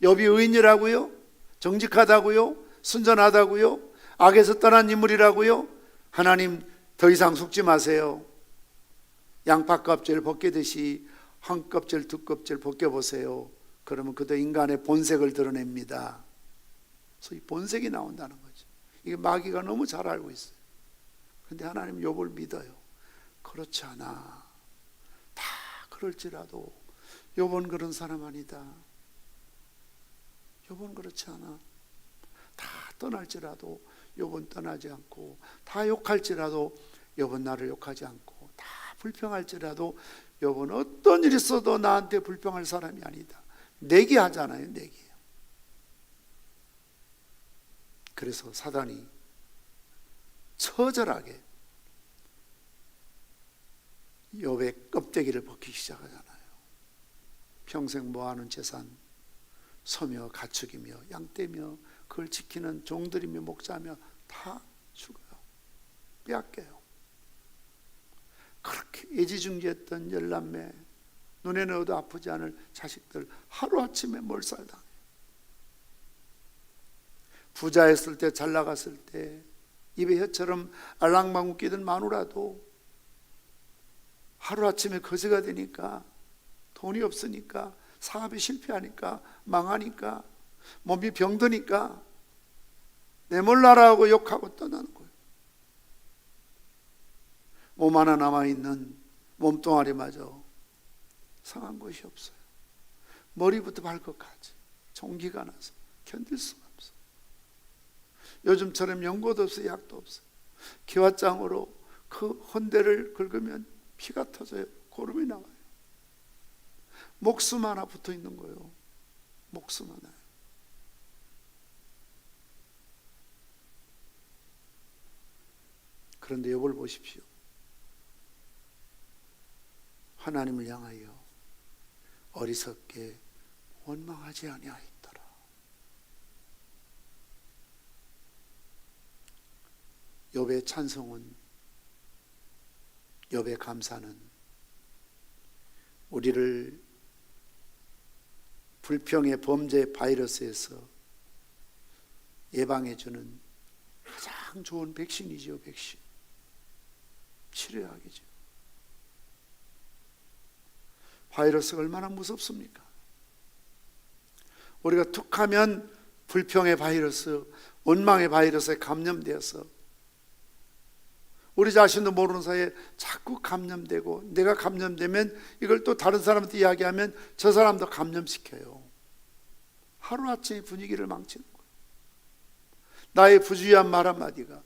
욥이 의인이라고요? 정직하다고요? 순전하다고요? 악에서 떠난 인물이라고요? 하나님 더 이상 속지 마세요. 양파 껍질 벗기듯이 한 껍질 두 껍질 벗겨보세요. 그러면 그도 인간의 본색을 드러냅니다. 소위 본색이 나온다는 거죠. 이게 마귀가 너무 잘 알고 있어요. 그런데 하나님 욥을 믿어요. 그렇지 않아. 다 그럴지라도 욥은 그런 사람 아니다. 욥은 그렇지 않아. 다 떠날지라도 욥은 떠나지 않고, 다 욕할지라도 욥은 나를 욕하지 않고, 다 불평할지라도 욥은 어떤 일이 있어도 나한테 불평할 사람이 아니다. 내기하잖아요. 내기. 그래서 사단이 처절하게 욥의 껍데기를 벗기기 시작하잖아요. 평생 모아놓은 재산, 소며 가축이며 양떼며 그걸 지키는 종들이며 목자며 다 죽어요. 빼앗겨요. 그렇게 애지중지했던 열남매, 눈에 넣어도 아프지 않을 자식들 하루아침에 몰살당해요. 부자였을 때, 잘 나갔을 때 입에 혀처럼 알랑방구 끼던 마누라도 하루아침에 거지가 되니까 돈이 없으니까, 사업이 실패하니까, 망하니까, 몸이 병드니까 내몰라라 하고 욕하고 떠나는 거예요. 몸 하나 남아있는 몸뚱아리마저 상한 것이 없어요. 머리부터 발끝까지 종기가 나서 견딜 수가 없어요. 요즘처럼 연고도 없어요. 약도 없어요. 기왓장으로 그 헌대를 긁으면 피가 터져요. 고름이 나와요. 목숨 하나 붙어 있는 거예요. 목숨 하나. 그런데 욥을 보십시오. 하나님을 향하여 어리석게 원망하지 아니하였더라. 욥의 찬송은, 욥의 감사는 우리를 불평의 범죄 바이러스에서 예방해주는 가장 좋은 백신이죠. 백신. 치료약이죠. 바이러스가 얼마나 무섭습니까? 우리가 툭하면 불평의 바이러스, 원망의 바이러스에 감염되어서 우리 자신도 모르는 사이에 자꾸 감염되고, 내가 감염되면 이걸 또 다른 사람한테 이야기하면 저 사람도 감염시켜요. 하루아침에 분위기를 망치는 거예요. 나의 부주의한 말 한마디가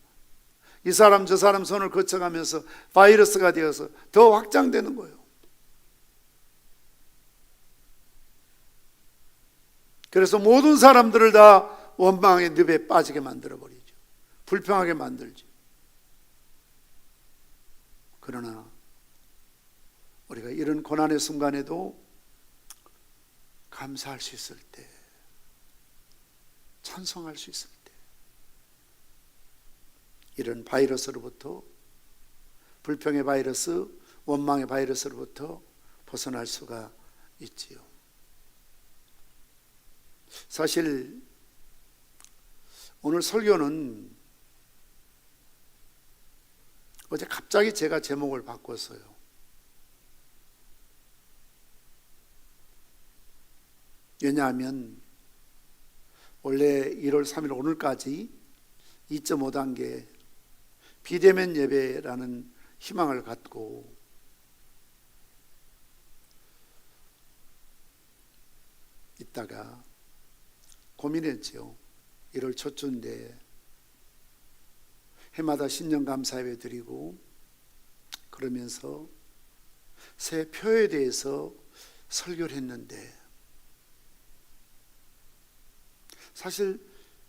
이 사람 저 사람 손을 거쳐가면서 바이러스가 되어서 더 확장되는 거예요. 그래서 모든 사람들을 다 원망의 늪에 빠지게 만들어버리죠. 불평하게 만들죠. 그러나 우리가 이런 고난의 순간에도 감사할 수 있을 때, 찬송할 수 있을 때, 이런 바이러스로부터, 불평의 바이러스, 원망의 바이러스로부터 벗어날 수가 있지요. 사실 오늘 설교는 어제 갑자기 제가 제목을 바꿨어요. 왜냐하면 원래 1월 3일 오늘까지 2.5단계 비대면 예배라는 희망을 갖고 있다가 고민했죠. 1월 첫 주인데 해마다 신년 감사예배 드리고 그러면서 새 표에 대해서 설교를 했는데, 사실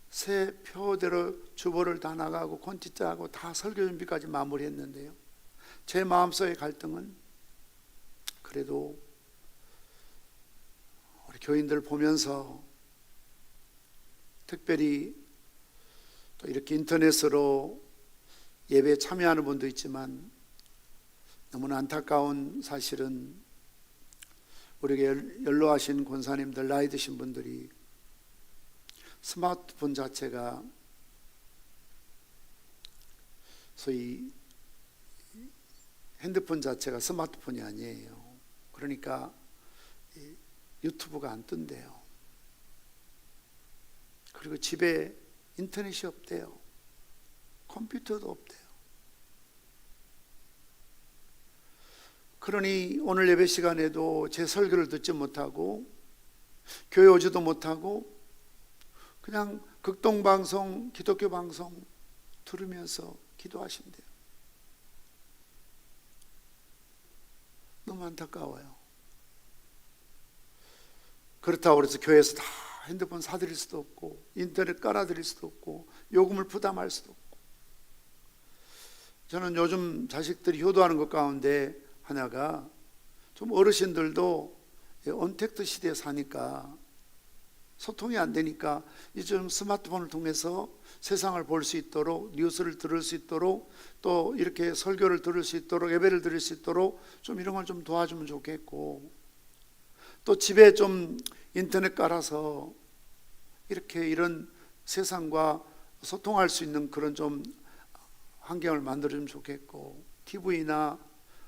새 표대로 주보를 다 나가고 콘티짜하고 다 설교 준비까지 마무리했는데요, 제 마음속의 갈등은 그래도 우리 교인들 보면서, 특별히 또 이렇게 인터넷으로 예배에 참여하는 분도 있지만 너무나 안타까운 사실은 우리에게 연로하신 권사님들, 나이 드신 분들이 스마트폰 자체가 소위 핸드폰 자체가 스마트폰이 아니에요. 그러니까 유튜브가 안 뜬대요. 그리고 집에 인터넷이 없대요. 컴퓨터도 없대요. 그러니 오늘 예배 시간에도 제 설교를 듣지 못하고 교회 오지도 못하고 그냥 극동방송, 기독교 방송 들으면서 기도하신대요. 너무 안타까워요. 그렇다고 해서 교회에서 다 핸드폰 사드릴 수도 없고 인터넷 깔아드릴 수도 없고 요금을 부담할 수도 없고. 저는 요즘 자식들이 효도하는 것 가운데 하나가, 좀 어르신들도 언택트 시대에 사니까 소통이 안 되니까 이제 좀 스마트폰을 통해서 세상을 볼 수 있도록, 뉴스를 들을 수 있도록, 또 이렇게 설교를 들을 수 있도록, 예배를 들을 수 있도록 좀 이런 걸 좀 도와주면 좋겠고, 또 집에 좀 인터넷 깔아서 이렇게 이런 세상과 소통할 수 있는 그런 좀 환경을 만들어주면 좋겠고, TV나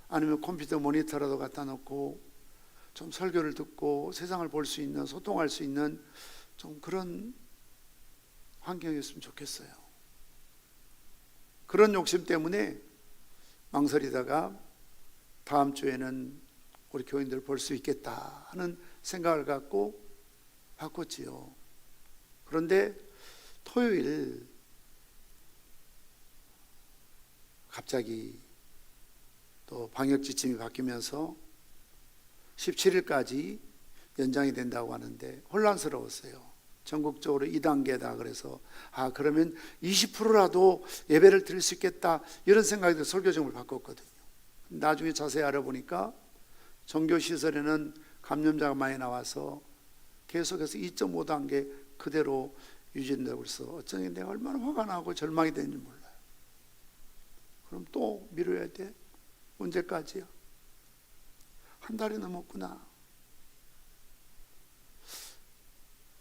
아니면 컴퓨터 모니터라도 갖다 놓고 좀 설교를 듣고 세상을 볼 수 있는, 소통할 수 있는 좀 그런 환경이었으면 좋겠어요. 그런 욕심 때문에 망설이다가 다음 주에는 우리 교인들 볼 수 있겠다 하는 생각을 갖고 바꿨지요. 그런데 토요일 갑자기 또 방역 지침이 바뀌면서 17일까지 연장이 된다고 하는데 혼란스러웠어요. 전국적으로 2단계다 그래서 그러면 20%라도 예배를 드릴 수 있겠다 이런 생각이 들어서 설교정을 바꿨거든요. 나중에 자세히 알아보니까 종교시설에는 감염자가 많이 나와서 계속해서 2.5단계 그대로 유지된다고 해서 어쩌니 내가 얼마나 화가 나고 절망이 되는지 몰라요. 그럼 또 미뤄야 돼? 언제까지야? 한 달이 넘었구나.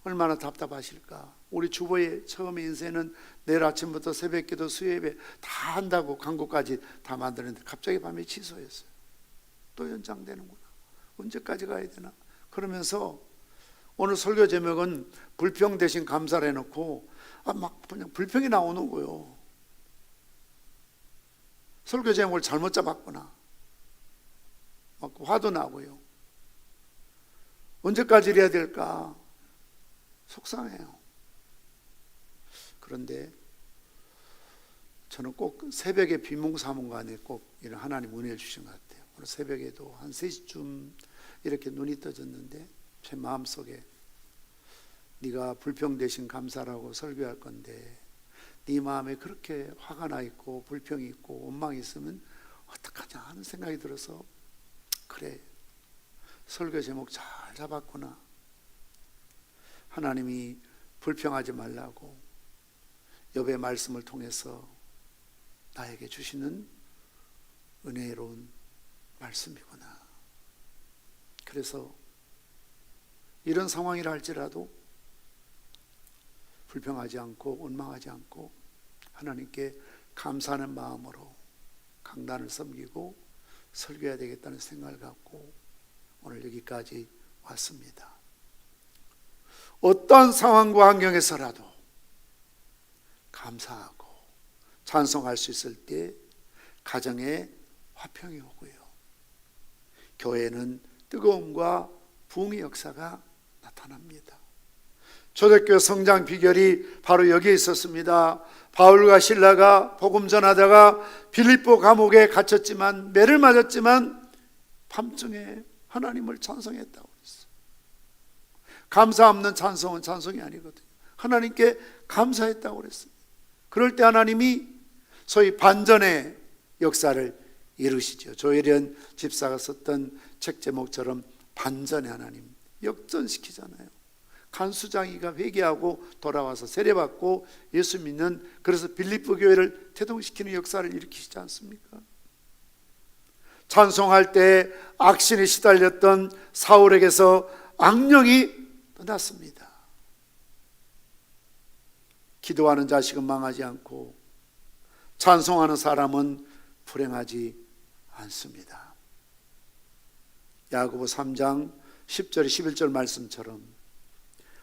얼마나 답답하실까. 우리 주보에 처음에 인생은 내일 아침부터 새벽기도 수요예배 다 한다고 광고까지 다 만드는데 갑자기 밤에 취소했어요. 또 연장되는구나. 언제까지 가야 되나. 그러면서 오늘 설교 제목은 불평 대신 감사를 해놓고 막 그냥 불평이 나오는 거예요. 설교 제목을 잘못 잡았구나. 막 화도 나고요. 언제까지 이래야 될까? 속상해요. 그런데 저는 꼭 새벽에 비몽사몽간에 꼭 이런 하나님 은혜를 주신 것 같아요. 오늘 새벽에도 한 3시쯤 이렇게 눈이 떠졌는데 제 마음속에 네가 불평 대신 감사라고 설교할 건데 네 마음에 그렇게 화가 나 있고 불평이 있고 원망이 있으면 어떡하냐 하는 생각이 들어서 그래, 설교 제목 잘 잡았구나. 하나님이 불평하지 말라고 욥의 말씀을 통해서 나에게 주시는 은혜로운 말씀이구나. 그래서 이런 상황이라 할지라도 불평하지 않고 원망하지 않고 하나님께 감사하는 마음으로 강단을 섬기고 설교해야 되겠다는 생각을 갖고 오늘 여기까지 왔습니다. 어떤 상황과 환경에서라도 감사하고 찬송할 수 있을 때 가정에 화평이 오고요. 교회는 뜨거움과 부흥의 역사가 나타납니다. 초대교회 성장 비결이 바로 여기에 있었습니다. 바울과 실라가 복음 전하다가 빌립보 감옥에 갇혔지만 매를 맞았지만 밤중에 하나님을 찬송했다고 했어요. 감사 없는 찬송은 찬송이 아니거든요. 하나님께 감사했다고 그랬습니다. 그럴 때 하나님이 소위 반전의 역사를 이루시죠. 조혜련 집사가 썼던 책 제목처럼 반전의 하나님, 역전시키잖아요. 간수장이가 회개하고 돌아와서 세례받고 예수 믿는, 그래서 빌립보 교회를 태동시키는 역사를 일으키시지 않습니까? 찬송할 때 악신에 시달렸던 사울에게서 악령이 떠났습니다. 기도하는 자식은 망하지 않고 찬송하는 사람은 불행하지 않습니다. 야고보 3장 10절 11절 말씀처럼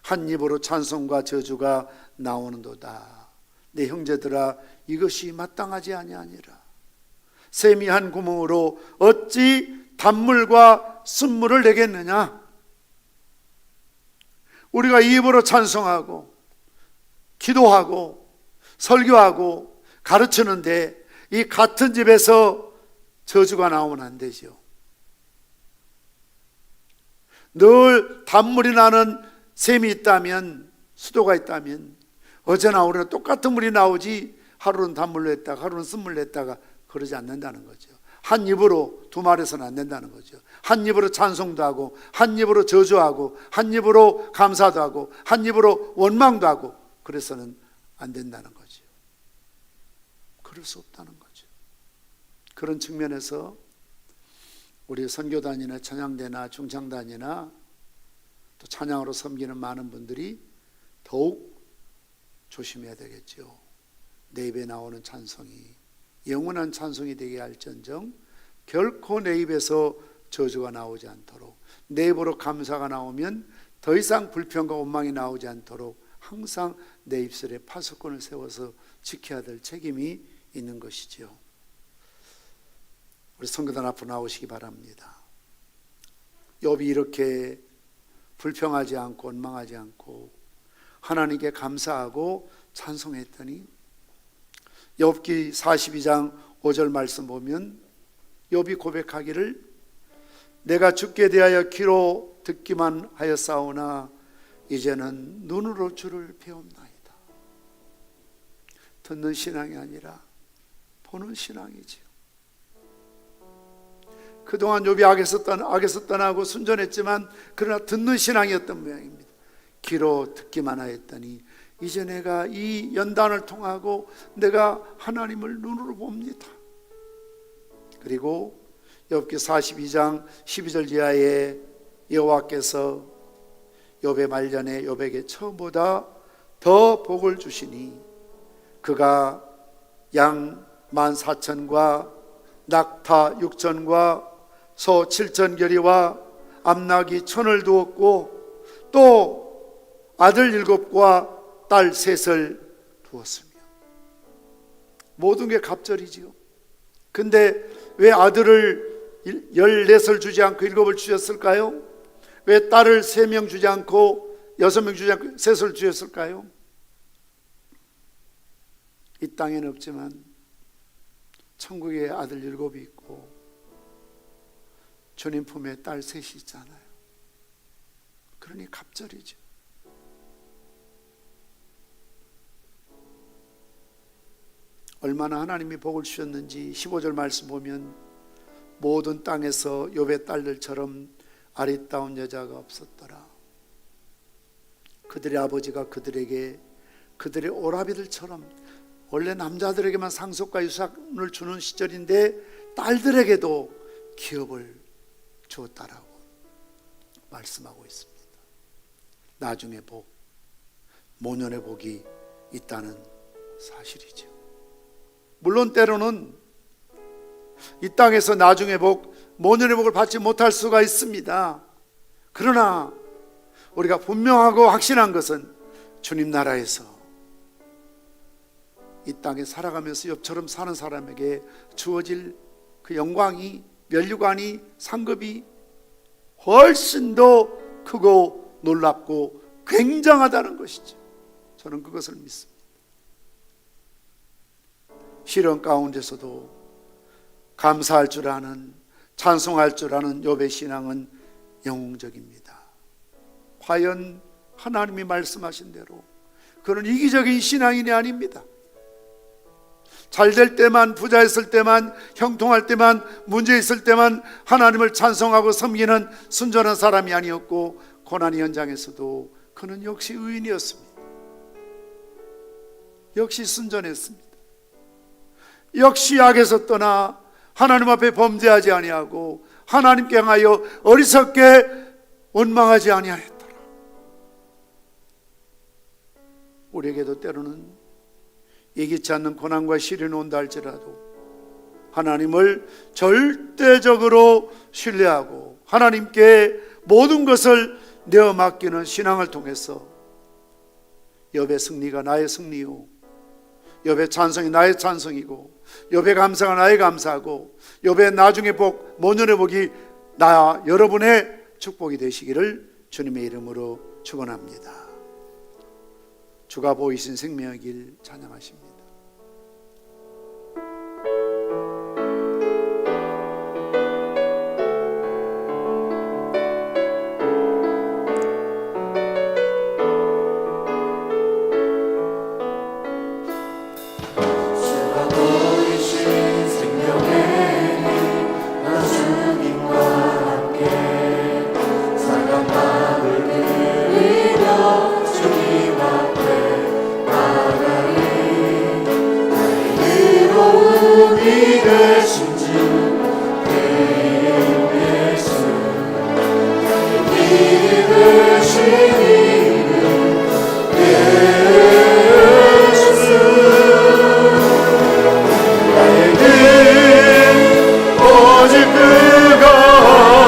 한 입으로 찬송과 저주가 나오는도다. 내 형제들아, 이것이 마땅하지 아니하니라. 샘이 한 구멍으로 어찌 단물과 쓴물을 내겠느냐. 우리가 입으로 찬송하고 기도하고 설교하고 가르치는데 이 같은 집에서 저주가 나오면 안 되죠. 늘 단물이 나는 샘이 있다면, 수도가 있다면 어제나 오늘나 똑같은 물이 나오지 하루는 단물로 했다가 하루는 쓴물로 했다가 그러지 않는다는 거죠. 한 입으로 두말해서는 안 된다는 거죠. 한 입으로 찬송도 하고 한 입으로 저주하고 한 입으로 감사도 하고 한 입으로 원망도 하고 그래서는 안 된다는 거죠. 그럴 수 없다는 거죠. 그런 측면에서 우리 선교단이나 찬양대나 중창단이나 또 찬양으로 섬기는 많은 분들이 더욱 조심해야 되겠죠. 내 입에 나오는 찬송이 영원한 찬송이 되게 할지언정 결코 내 입에서 저주가 나오지 않도록, 내 입으로 감사가 나오면 더 이상 불평과 원망이 나오지 않도록 항상 내 입술에 파수꾼을 세워서 지켜야 될 책임이 있는 것이지요. 우리 성도들 앞으로 나오시기 바랍니다. 욥이 이렇게 불평하지 않고 원망하지 않고 하나님께 감사하고 찬송했더니 욥기 42장 5절 말씀 보면 욥이 고백하기를 내가 주께 대하여 귀로 듣기만 하였사오나 이제는 눈으로 주를 배움나이다. 듣는 신앙이 아니라 보는 신앙이지요. 그동안 욥이 악에서 떠나고 순전했지만 그러나 듣는 신앙이었던 모양입니다. 귀로 듣기만 하였더니 이제 내가 이 연단을 통하고 내가 하나님을 눈으로 봅니다. 그리고 욥기 42장 12절 이하에 여호와께서 욥의 말년에 욥에게 처음보다 더 복을 주시니 그가 양 14,000과 낙타 6,000과 소 7,000결이와 암나귀 1,000을 두었고 또 아들 7과 딸 3을 두었으며 모든 게 갑절이지요. 근데 왜 아들을 14을 주지 않고 7을 주셨을까요? 왜 딸을 3명 주지 않고 6명 주지 않고 3을 주셨을까요? 이 땅에는 없지만 천국에 아들 7이 있고 주님 품에 딸 3이 있잖아요. 그러니 갑절이죠. 얼마나 하나님이 복을 주셨는지 15절 말씀 보면 모든 땅에서 욥의 딸들처럼 아리따운 여자가 없었더라. 그들의 아버지가 그들에게 그들의 오라비들처럼, 원래 남자들에게만 상속과 유산을 주는 시절인데 딸들에게도 기업을 주었다라고 말씀하고 있습니다. 나중에 복, 모년의 복이 있다는 사실이죠. 물론 때로는 이 땅에서 나중의 복, 모년의 복을 받지 못할 수가 있습니다. 그러나 우리가 분명하고 확신한 것은 주님 나라에서 이 땅에 살아가면서 욥처럼 사는 사람에게 주어질 그 영광이, 면류관이, 상급이 훨씬 더 크고 놀랍고 굉장하다는 것이죠. 저는 그것을 믿습니다. 시련 가운데서도 감사할 줄 아는, 찬송할 줄 아는 욥의 신앙은 영웅적입니다. 과연 하나님이 말씀하신 대로 그는 이기적인 신앙인이 아닙니다. 잘 될 때만, 부자였을 때만, 형통할 때만, 문제 있을 때만 하나님을 찬송하고 섬기는 순전한 사람이 아니었고, 고난의 현장에서도 그는 역시 의인이었습니다. 역시 순전했습니다. 역시 악에서 떠나 하나님 앞에 범죄하지 아니하고 하나님께 향하여 어리석게 원망하지 아니하였더라. 우리에게도 때로는 예기치 않는 고난과 시련이 온다 할지라도 하나님을 절대적으로 신뢰하고 하나님께 모든 것을 내어 맡기는 신앙을 통해서 욥의 승리가 나의 승리요, 욥의 찬송이 나의 찬송이고, 욥의 감사가 나의 감사고, 욥의 나중의 복, 모년의 복이 나 여러분의 축복이 되시기를 주님의 이름으로 축원합니다. 주가 보이신 생명의 길 찬양하십니다. 오직 그가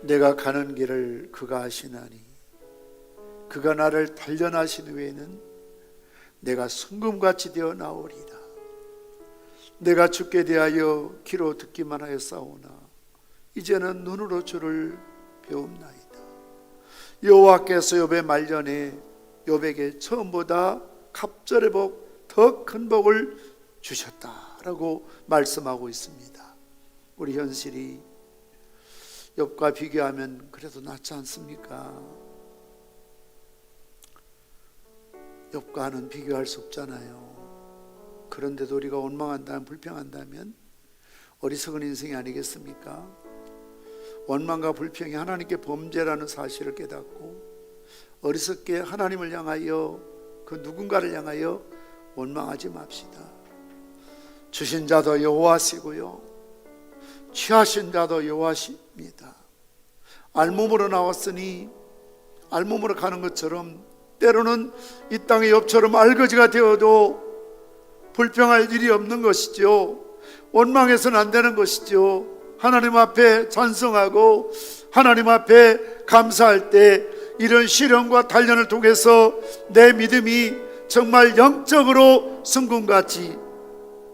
내가 가는 길을 그가 아시나니 그가 나를 단련하신 후에는 내가 순금같이 되어 나오리라. 내가 주께 대하여 귀로 듣기만 하였사오나 이제는 눈으로 주를 배움나이다. 여호와께서 욥의 말년에 욥에게 처음보다 갑절의 복, 더 큰 복을 주셨다라고 말씀하고 있습니다. 우리 현실이 욥과 비교하면 그래도 낫지 않습니까? 욥과는 비교할 수 없잖아요. 그런데도 우리가 원망한다면, 불평한다면 어리석은 인생이 아니겠습니까? 원망과 불평이 하나님께 범죄라는 사실을 깨닫고 어리석게 하나님을 향하여, 그 누군가를 향하여 원망하지 맙시다. 주신 자도 여호와시고요, 취하신 자도 여호와십니다. 알몸으로 나왔으니 알몸으로 가는 것처럼 때로는 이 땅의 욥처럼 알거지가 되어도 불평할 일이 없는 것이죠. 원망해서는 안 되는 것이죠. 하나님 앞에 찬송하고 하나님 앞에 감사할 때 이런 시련과 단련을 통해서 내 믿음이 정말 영적으로 성공같이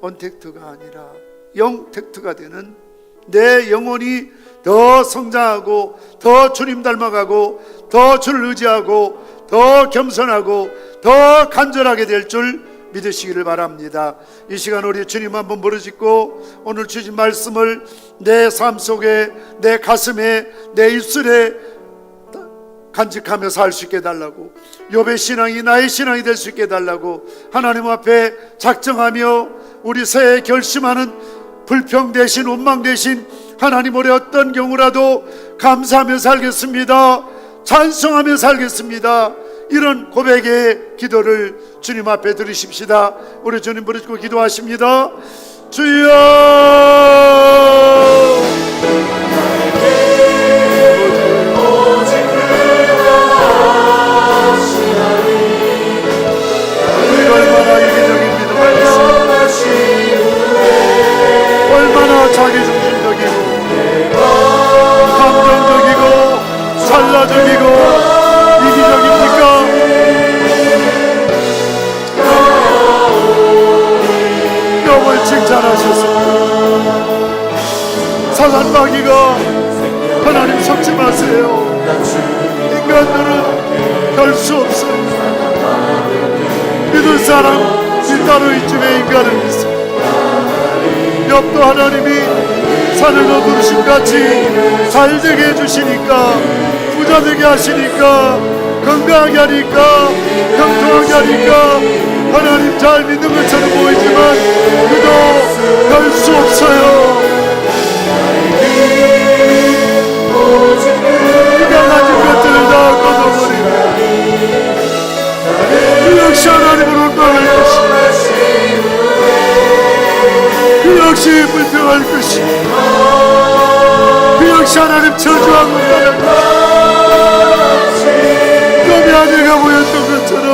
언택트가 아니라 영택트가 되는, 내 영혼이 더 성장하고 더 주님 닮아가고 더 주를 의지하고 더 겸손하고 더 간절하게 될 줄 믿으시기를 바랍니다. 이 시간 우리 주님 한번 부르짖고 오늘 주신 말씀을 내 삶 속에, 내 가슴에, 내 입술에 간직하며 살 수 있게 해달라고, 욥의 신앙이 나의 신앙이 될 수 있게 해달라고 하나님 앞에 작정하며 우리 새해 결심하는 불평 대신 원망 대신 하나님 올해 어떤 경우라도 감사하며 살겠습니다, 찬송하며 살겠습니다, 이런 고백의 기도를 주님 앞에 드리십시다. 우리 주님 부르짖고 기도하십니다. 주여, 우리가 얼마나 이기적인 믿음을, 얼마나 자기중심적이고 감정적이고 찰나적이고 이기적입니까? 욥을 칭찬하셨습니다. 사단마귀가 하나님 속지 마세요, 인간들은 별 수 없어요. 믿을 사람 일단은 이쯤에 인간을 믿습니다. 욥도 하나님이 산을 거두르심같이 잘되게 해주시니까, 부자되게 하시니까, 건강하게 하니까, 형통하게 하니까 하나님 잘 믿는 것처럼 보이지만 그도 별 수 없어요. 그가 가진 것들을 다 거둬버리고 그 역시 하나님을 원망할 것이고 그 역시 불평할 것이고 그 역시 하나님 저주하고 있다는 것이고, 욥의 아내가 보였던 것처럼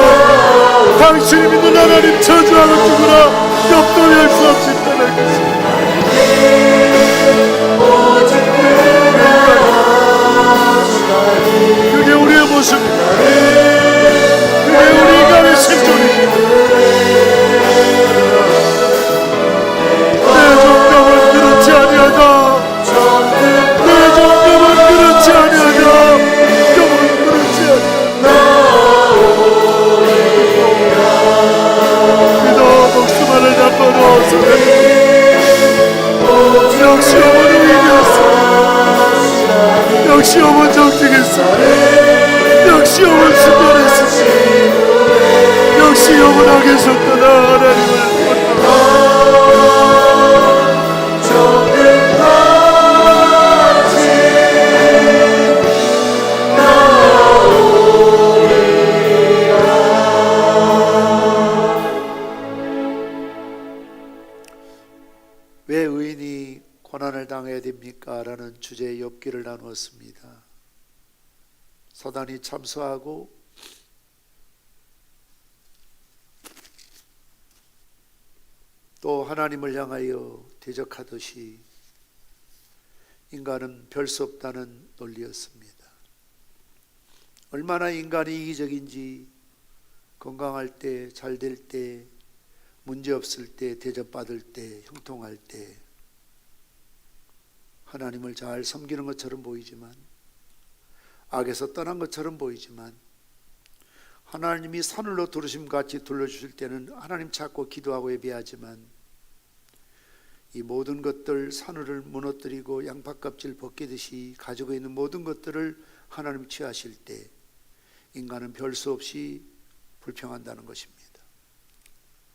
당신이 믿는 하나님 저주하고 죽으라 욥도 할 수 없이 떠날 것입니다. 그게 우리의 모습입니다. 그게 우리 인간의 심정입니다. 내 정답은 그렇지 아니하다. 내 정답은 그렇지 아니하다. 욥은 그렇지 아니하다. 믿어 목숨 하나 잡아놓아서 역시 욥은 위기였어. 역시 욥은 정직했어. 역시 욥은 순결했어. 역시 욥은 악에 섰구나. 하나님을 왜 의인이 고난을 당해야 됩니까? 라는 주제의 욥기를 나누었습니다. 사단이 참소하고 또 하나님을 향하여 대적하듯이 인간은 별 수 없다는 논리였습니다. 얼마나 인간이 이기적인지 건강할 때, 잘 될 때, 문제 없을 때, 대접받을 때, 형통할 때 하나님을 잘 섬기는 것처럼 보이지만, 악에서 떠난 것처럼 보이지만, 하나님이 산으로 두루심같이 둘러주실 때는 하나님 찾고 기도하고 예배하지만, 이 모든 것들, 산을 무너뜨리고 양파껍질 벗기듯이 가지고 있는 모든 것들을 하나님 취하실 때 인간은 별 수 없이 불평한다는 것입니다.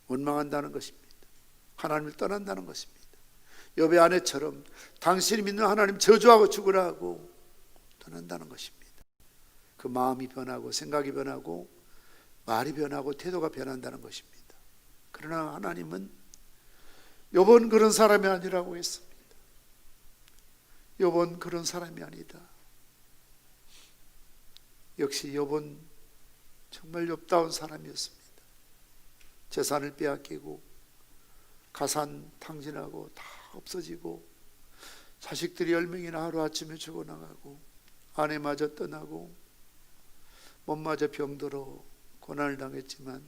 원망한다는 것입니다. 하나님을 떠난다는 것입니다. 욥의 아내처럼 당신이 믿는 하나님 저주하고 죽으라 하고 떠난다는 것입니다. 그 마음이 변하고 생각이 변하고 말이 변하고 태도가 변한다는 것입니다. 그러나 하나님은 욥은 그런 사람이 아니라고 했습니다. 욥은 그런 사람이 아니다. 역시 욥은 정말 욥다운 사람이었습니다. 재산을 빼앗기고 가산 탕진하고 다 없어지고 자식들이 10명이나 하루아침에 죽어나가고 아내마저 떠나고 몸마저 병들어 고난을 당했지만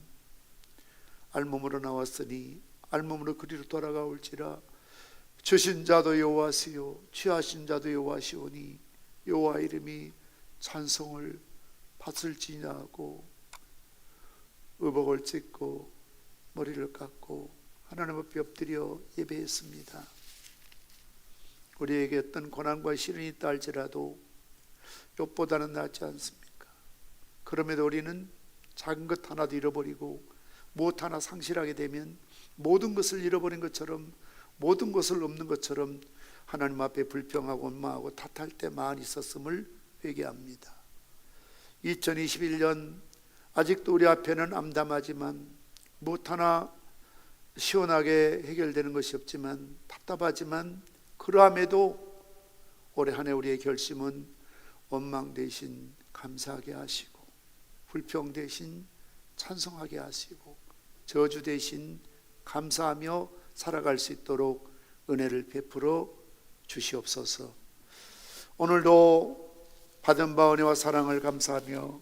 알몸으로 나왔으니 알몸으로 그리로 돌아가올지라 주신 자도 여호와시요 취하신 자도 여호와시오니 여호와 이름이 찬송을 받을지냐 하고 의복을 찢고 머리를 깎고 하나님 앞에 엎드려 예배했습니다. 우리에게 어떤 고난과 시련이 있다 할지라도 욥보다는 낫지 않습니까? 그럼에도 우리는 작은 것 하나도 잃어버리고 무엇 하나 상실하게 되면 모든 것을 잃어버린 것처럼, 모든 것을 없는 것처럼 하나님 앞에 불평하고 원망하고 탓할 때 많이 있었음을 회개합니다. 2021년 아직도 우리 앞에는 암담하지만 무엇 하나 시원하게 해결되는 것이 없지만 답답하지만 그러함에도 올해 한 해 우리의 결심은 원망 대신 감사하게 하시고 불평 대신 찬송하게 하시고 저주 대신 감사하며 살아갈 수 있도록 은혜를 베풀어 주시옵소서. 오늘도 받은 바 은혜와 사랑을 감사하며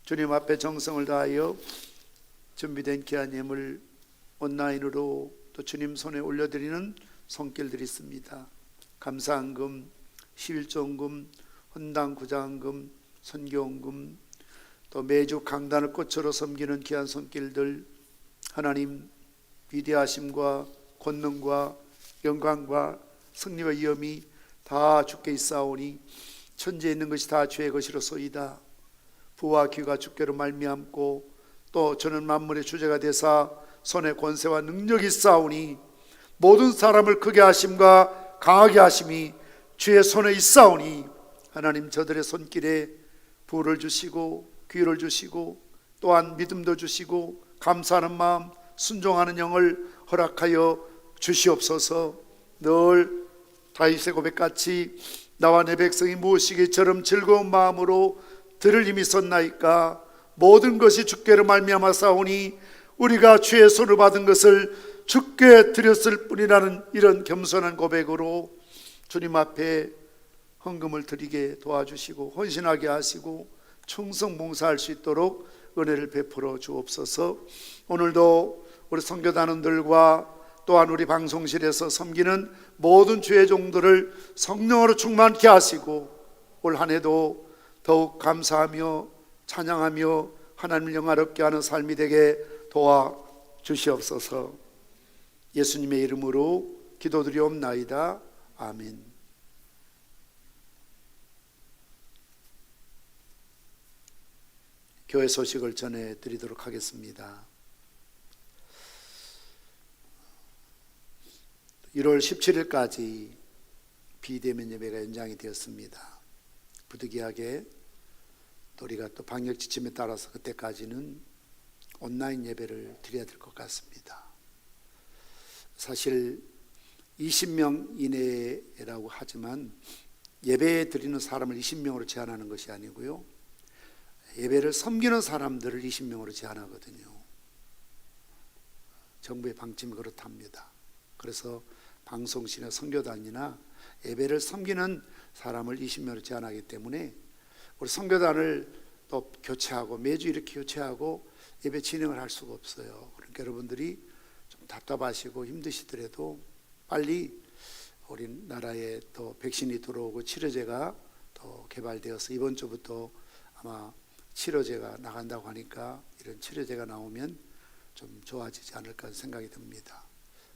주님 앞에 정성을 다하여 준비된 귀한 예물 온라인으로 또 주님 손에 올려드리는 손길들이 있습니다. 감사헌금, 11조헌금, 헌당 구자헌금, 선교헌금, 또 매주 강단을 꽃으로 섬기는 귀한 손길들, 하나님 위대하심과 권능과 영광과 승리와 위엄이 다 주께 있사오니 천지에 있는 것이 다 주의 것이로소이다. 부와 귀가 주께로 말미암고 또 저는 만물의 주제가 되사 손에 권세와 능력이 있사오니 모든 사람을 크게 하심과 강하게 하심이 주의 손에 있사오니 하나님 저들의 손길에 부를 주시고 귀를 주시고 또한 믿음도 주시고 감사하는 마음 순종하는 영을 허락하여 주시옵소서. 늘 다윗의 고백같이 나와 내 백성이 무엇이기처럼 즐거운 마음으로 들을 힘이 있었나이까 모든 것이 주께로 말미암아 싸우니 우리가 주의 손을 받은 것을 주께 드렸을 뿐이라는 이런 겸손한 고백으로 주님 앞에 헌금을 드리게 도와주시고 헌신하게 하시고 충성 봉사할 수 있도록 은혜를 베풀어 주옵소서. 오늘도 우리 선교단원들과 또한 우리 방송실에서 섬기는 모든 주의 종들을 성령으로 충만케 하시고 올 한 해도 더욱 감사하며 찬양하며 하나님을 영화롭게 하는 삶이 되게 도와 주시옵소서. 예수님의 이름으로 기도드리옵나이다. 아멘. 교회 소식을 전해드리도록 하겠습니다. 1월 17일까지 비대면 예배가 연장이 되었습니다. 부득이하게 또 우리가 또 방역 지침에 따라서 그때까지는 온라인 예배를 드려야 될 것 같습니다. 사실 20명 이내라고 하지만 예배 드리는 사람을 20명으로 제한하는 것이 아니고요, 예배를 섬기는 사람들을 20명으로 제한하거든요. 정부의 방침이 그렇답니다. 그래서 방송실이나 선교단이나 예배를 섬기는 사람을 20명으로 제한하기 때문에 우리 선교단을 또 교체하고 매주 이렇게 교체하고 예배 진행을 할 수가 없어요. 그러니까 여러분들이 좀 답답하시고 힘드시더라도 빨리 우리나라에 또 백신이 들어오고 치료제가 또 개발되어서 이번 주부터 아마 치료제가 나간다고 하니까 이런 치료제가 나오면 좀 좋아지지 않을까 생각이 듭니다.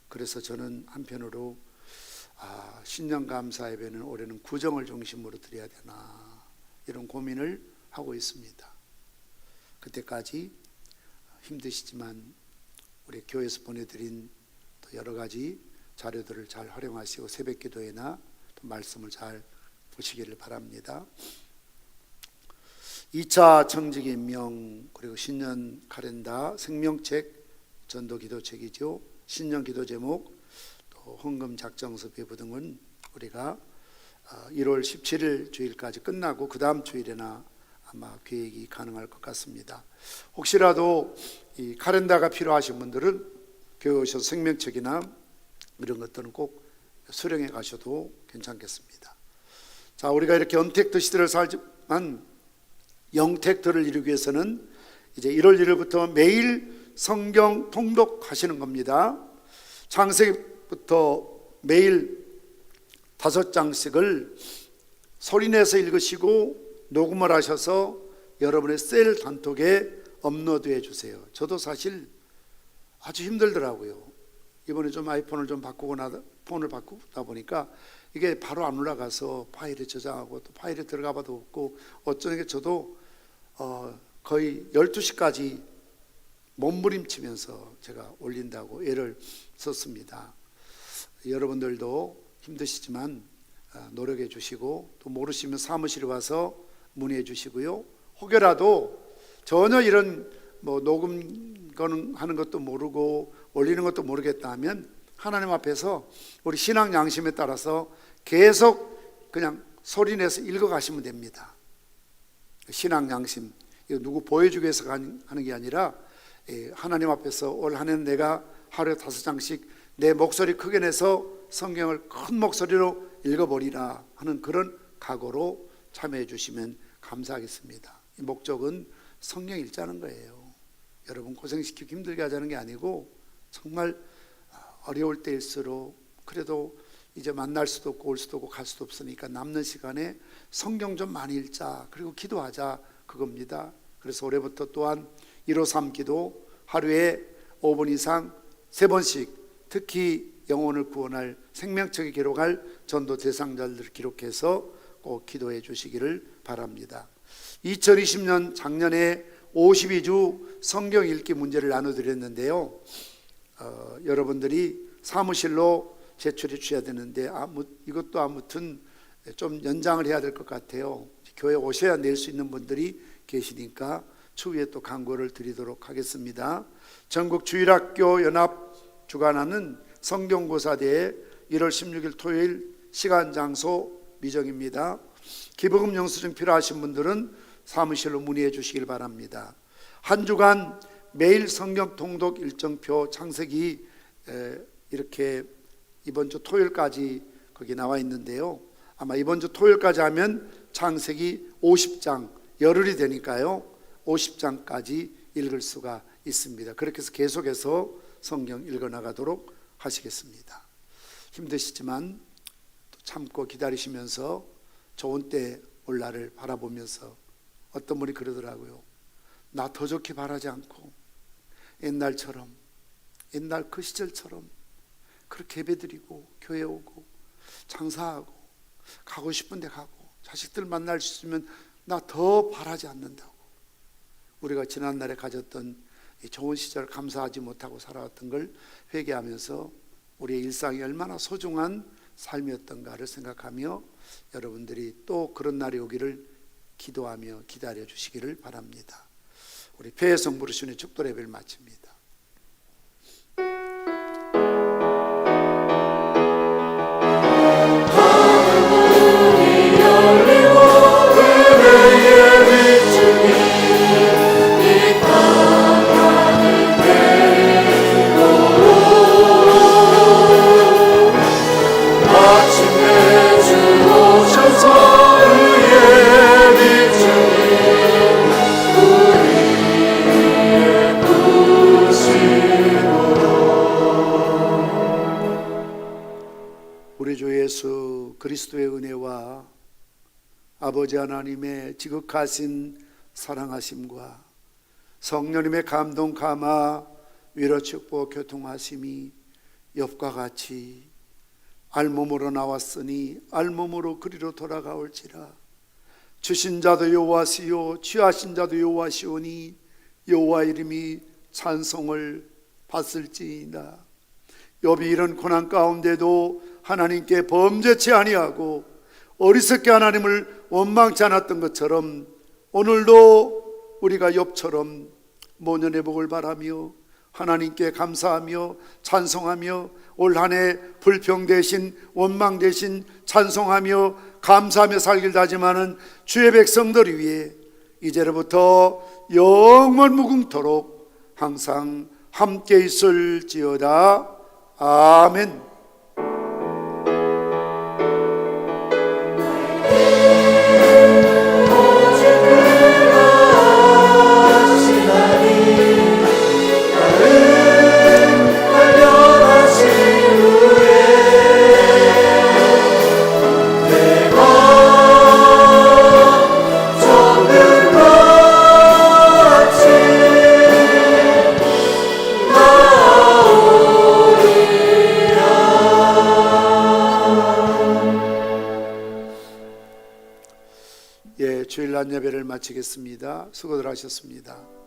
그래서 저는 한편으로 신년 감사 예배는 올해는 구정을 중심으로 드려야 되나 이런 고민을 하고 있습니다. 그때까지 힘드시지만 우리 교회에서 보내드린 또 여러 가지 자료들을 잘 활용하시고 새벽 기도회나 또 말씀을 잘 보시기를 바랍니다. 2차 청직 임명 그리고 신년 카렌다 생명책 전도 기도책이죠. 신년 기도 제목 또 헌금 작정서 배부 등은 우리가 1월 17일 주일까지 끝나고 그 다음 주일에나 아마 계획이 가능할 것 같습니다. 혹시라도 이 카렌다가 필요하신 분들은 교회 오셔서 생명책이나 이런 것들은 꼭 수령해 가셔도 괜찮겠습니다. 자, 우리가 이렇게 언택트 시대를 살지만 영택트를 이루기 위해서는 이제 1월 1일부터 매일 성경 통독하시는 겁니다. 창세기부터 매일 5장씩을 소리내서 읽으시고 녹음을 하셔서 여러분의 셀 단톡에 업로드해 주세요. 저도 사실 아주 힘들더라고요. 이번에 좀 아이폰을 좀 폰을 바꾸다 보니까 이게 바로 안 올라가서 파일에 저장하고 또 파일에 들어가 봐도 없고 어쩌는 게 저도 거의 12시까지 몸부림치면서 제가 올린다고 애를 썼습니다. 여러분들도 힘드시지만 노력해 주시고 또 모르시면 사무실에 와서 문의해 주시고요. 혹여라도 전혀 이런 녹음 하는 것도 모르고 올리는 것도 모르겠다 하면 하나님 앞에서 우리 신앙 양심에 따라서 계속 그냥 소리내서 읽어 가시면 됩니다. 신앙 양심, 이거 누구 보여주기 위해서 하는 게 아니라 하나님 앞에서 올 한 해는 내가 하루에 5장씩 내 목소리 크게 내서 성경을 큰 목소리로 읽어버리라 하는 그런 각오로 참여해 주시면 감사하겠습니다. 이 목적은 성경 읽자는 거예요. 여러분 고생시키고 힘들게 하자는 게 아니고 정말 어려울 때일수록 그래도 이제 만날 수도 없고 올 수도 없고 갈 수도 없으니까 남는 시간에 성경 좀 많이 읽자 그리고 기도하자 그겁니다. 그래서 올해부터 또한 153 기도 하루에 5분 이상 3번씩 특히 영혼을 구원할 생명책에 기록할 전도 대상자들을 기록해서 꼭 기도해 주시기를 바랍니다. 2020년 작년에 52주 성경 읽기 문제를 나눠드렸는데요. 여러분들이 사무실로 제출해 주셔야 되는데 이것도 아무튼 좀 연장을 해야 될 것 같아요. 교회 오셔야 낼 수 있는 분들이 계시니까 추후에 또 광고를 드리도록 하겠습니다. 전국 주일학교 연합 주관하는 성경고사대회 1월 16일 토요일 시간 장소 미정입니다. 기부금 영수증 필요하신 분들은 사무실로 문의해 주시길 바랍니다. 한 주간 매일 성경 통독 일정표 창세기 이렇게 이번 주 토요일까지 거기 나와 있는데요. 아마 이번 주 토요일까지 하면 창세기 50장 열흘이 되니까요. 50장까지 읽을 수가 있습니다. 그렇게 해서 계속해서 성경 읽어나가도록 하시겠습니다. 힘드시지만 또 참고 기다리시면서 좋은 때 올 날을 바라보면서 어떤 분이 그러더라고요. 나 더 좋게 바라지 않고 옛날처럼 옛날 그 시절처럼 그렇게 예배드리고 교회 오고 장사하고 가고 싶은 데 가고 자식들 만날 수 있으면 나 더 바라지 않는다고. 우리가 지난날에 가졌던 이 좋은 시절 감사하지 못하고 살아왔던 걸 회개하면서 우리의 일상이 얼마나 소중한 삶이었던가를 생각하며 여러분들이 또 그런 날이 오기를 기도하며 기다려 주시기를 바랍니다. 우리 배혜성 부르시는 축도 예배를 마칩니다. 마침내 아버지 하나님의 지극하신 사랑하심과 성령님의 감동 감화 위로 축복 교통하심이 욥과 같이 알몸으로 나왔으니 알몸으로 그리로 돌아가올지라. 주신 자도 여호와시요 취하신 자도 여호와시오니 여호와 이름이 찬송을 받을지이다. 욥이 이런 고난 가운데도 하나님께 범죄치 아니하고 어리석게 하나님을 원망치 않았던 것처럼 오늘도 우리가 욥처럼 모년의 복을 바라며 하나님께 감사하며 찬송하며 올 한 해 불평 대신 원망 대신 찬송하며 감사하며 살길 다짐하는 주의 백성들을 위해 이제로부터 영원 무궁토록 항상 함께 있을지어다. 아멘. 주일 낮 예배를 마치겠습니다. 수고들 하셨습니다.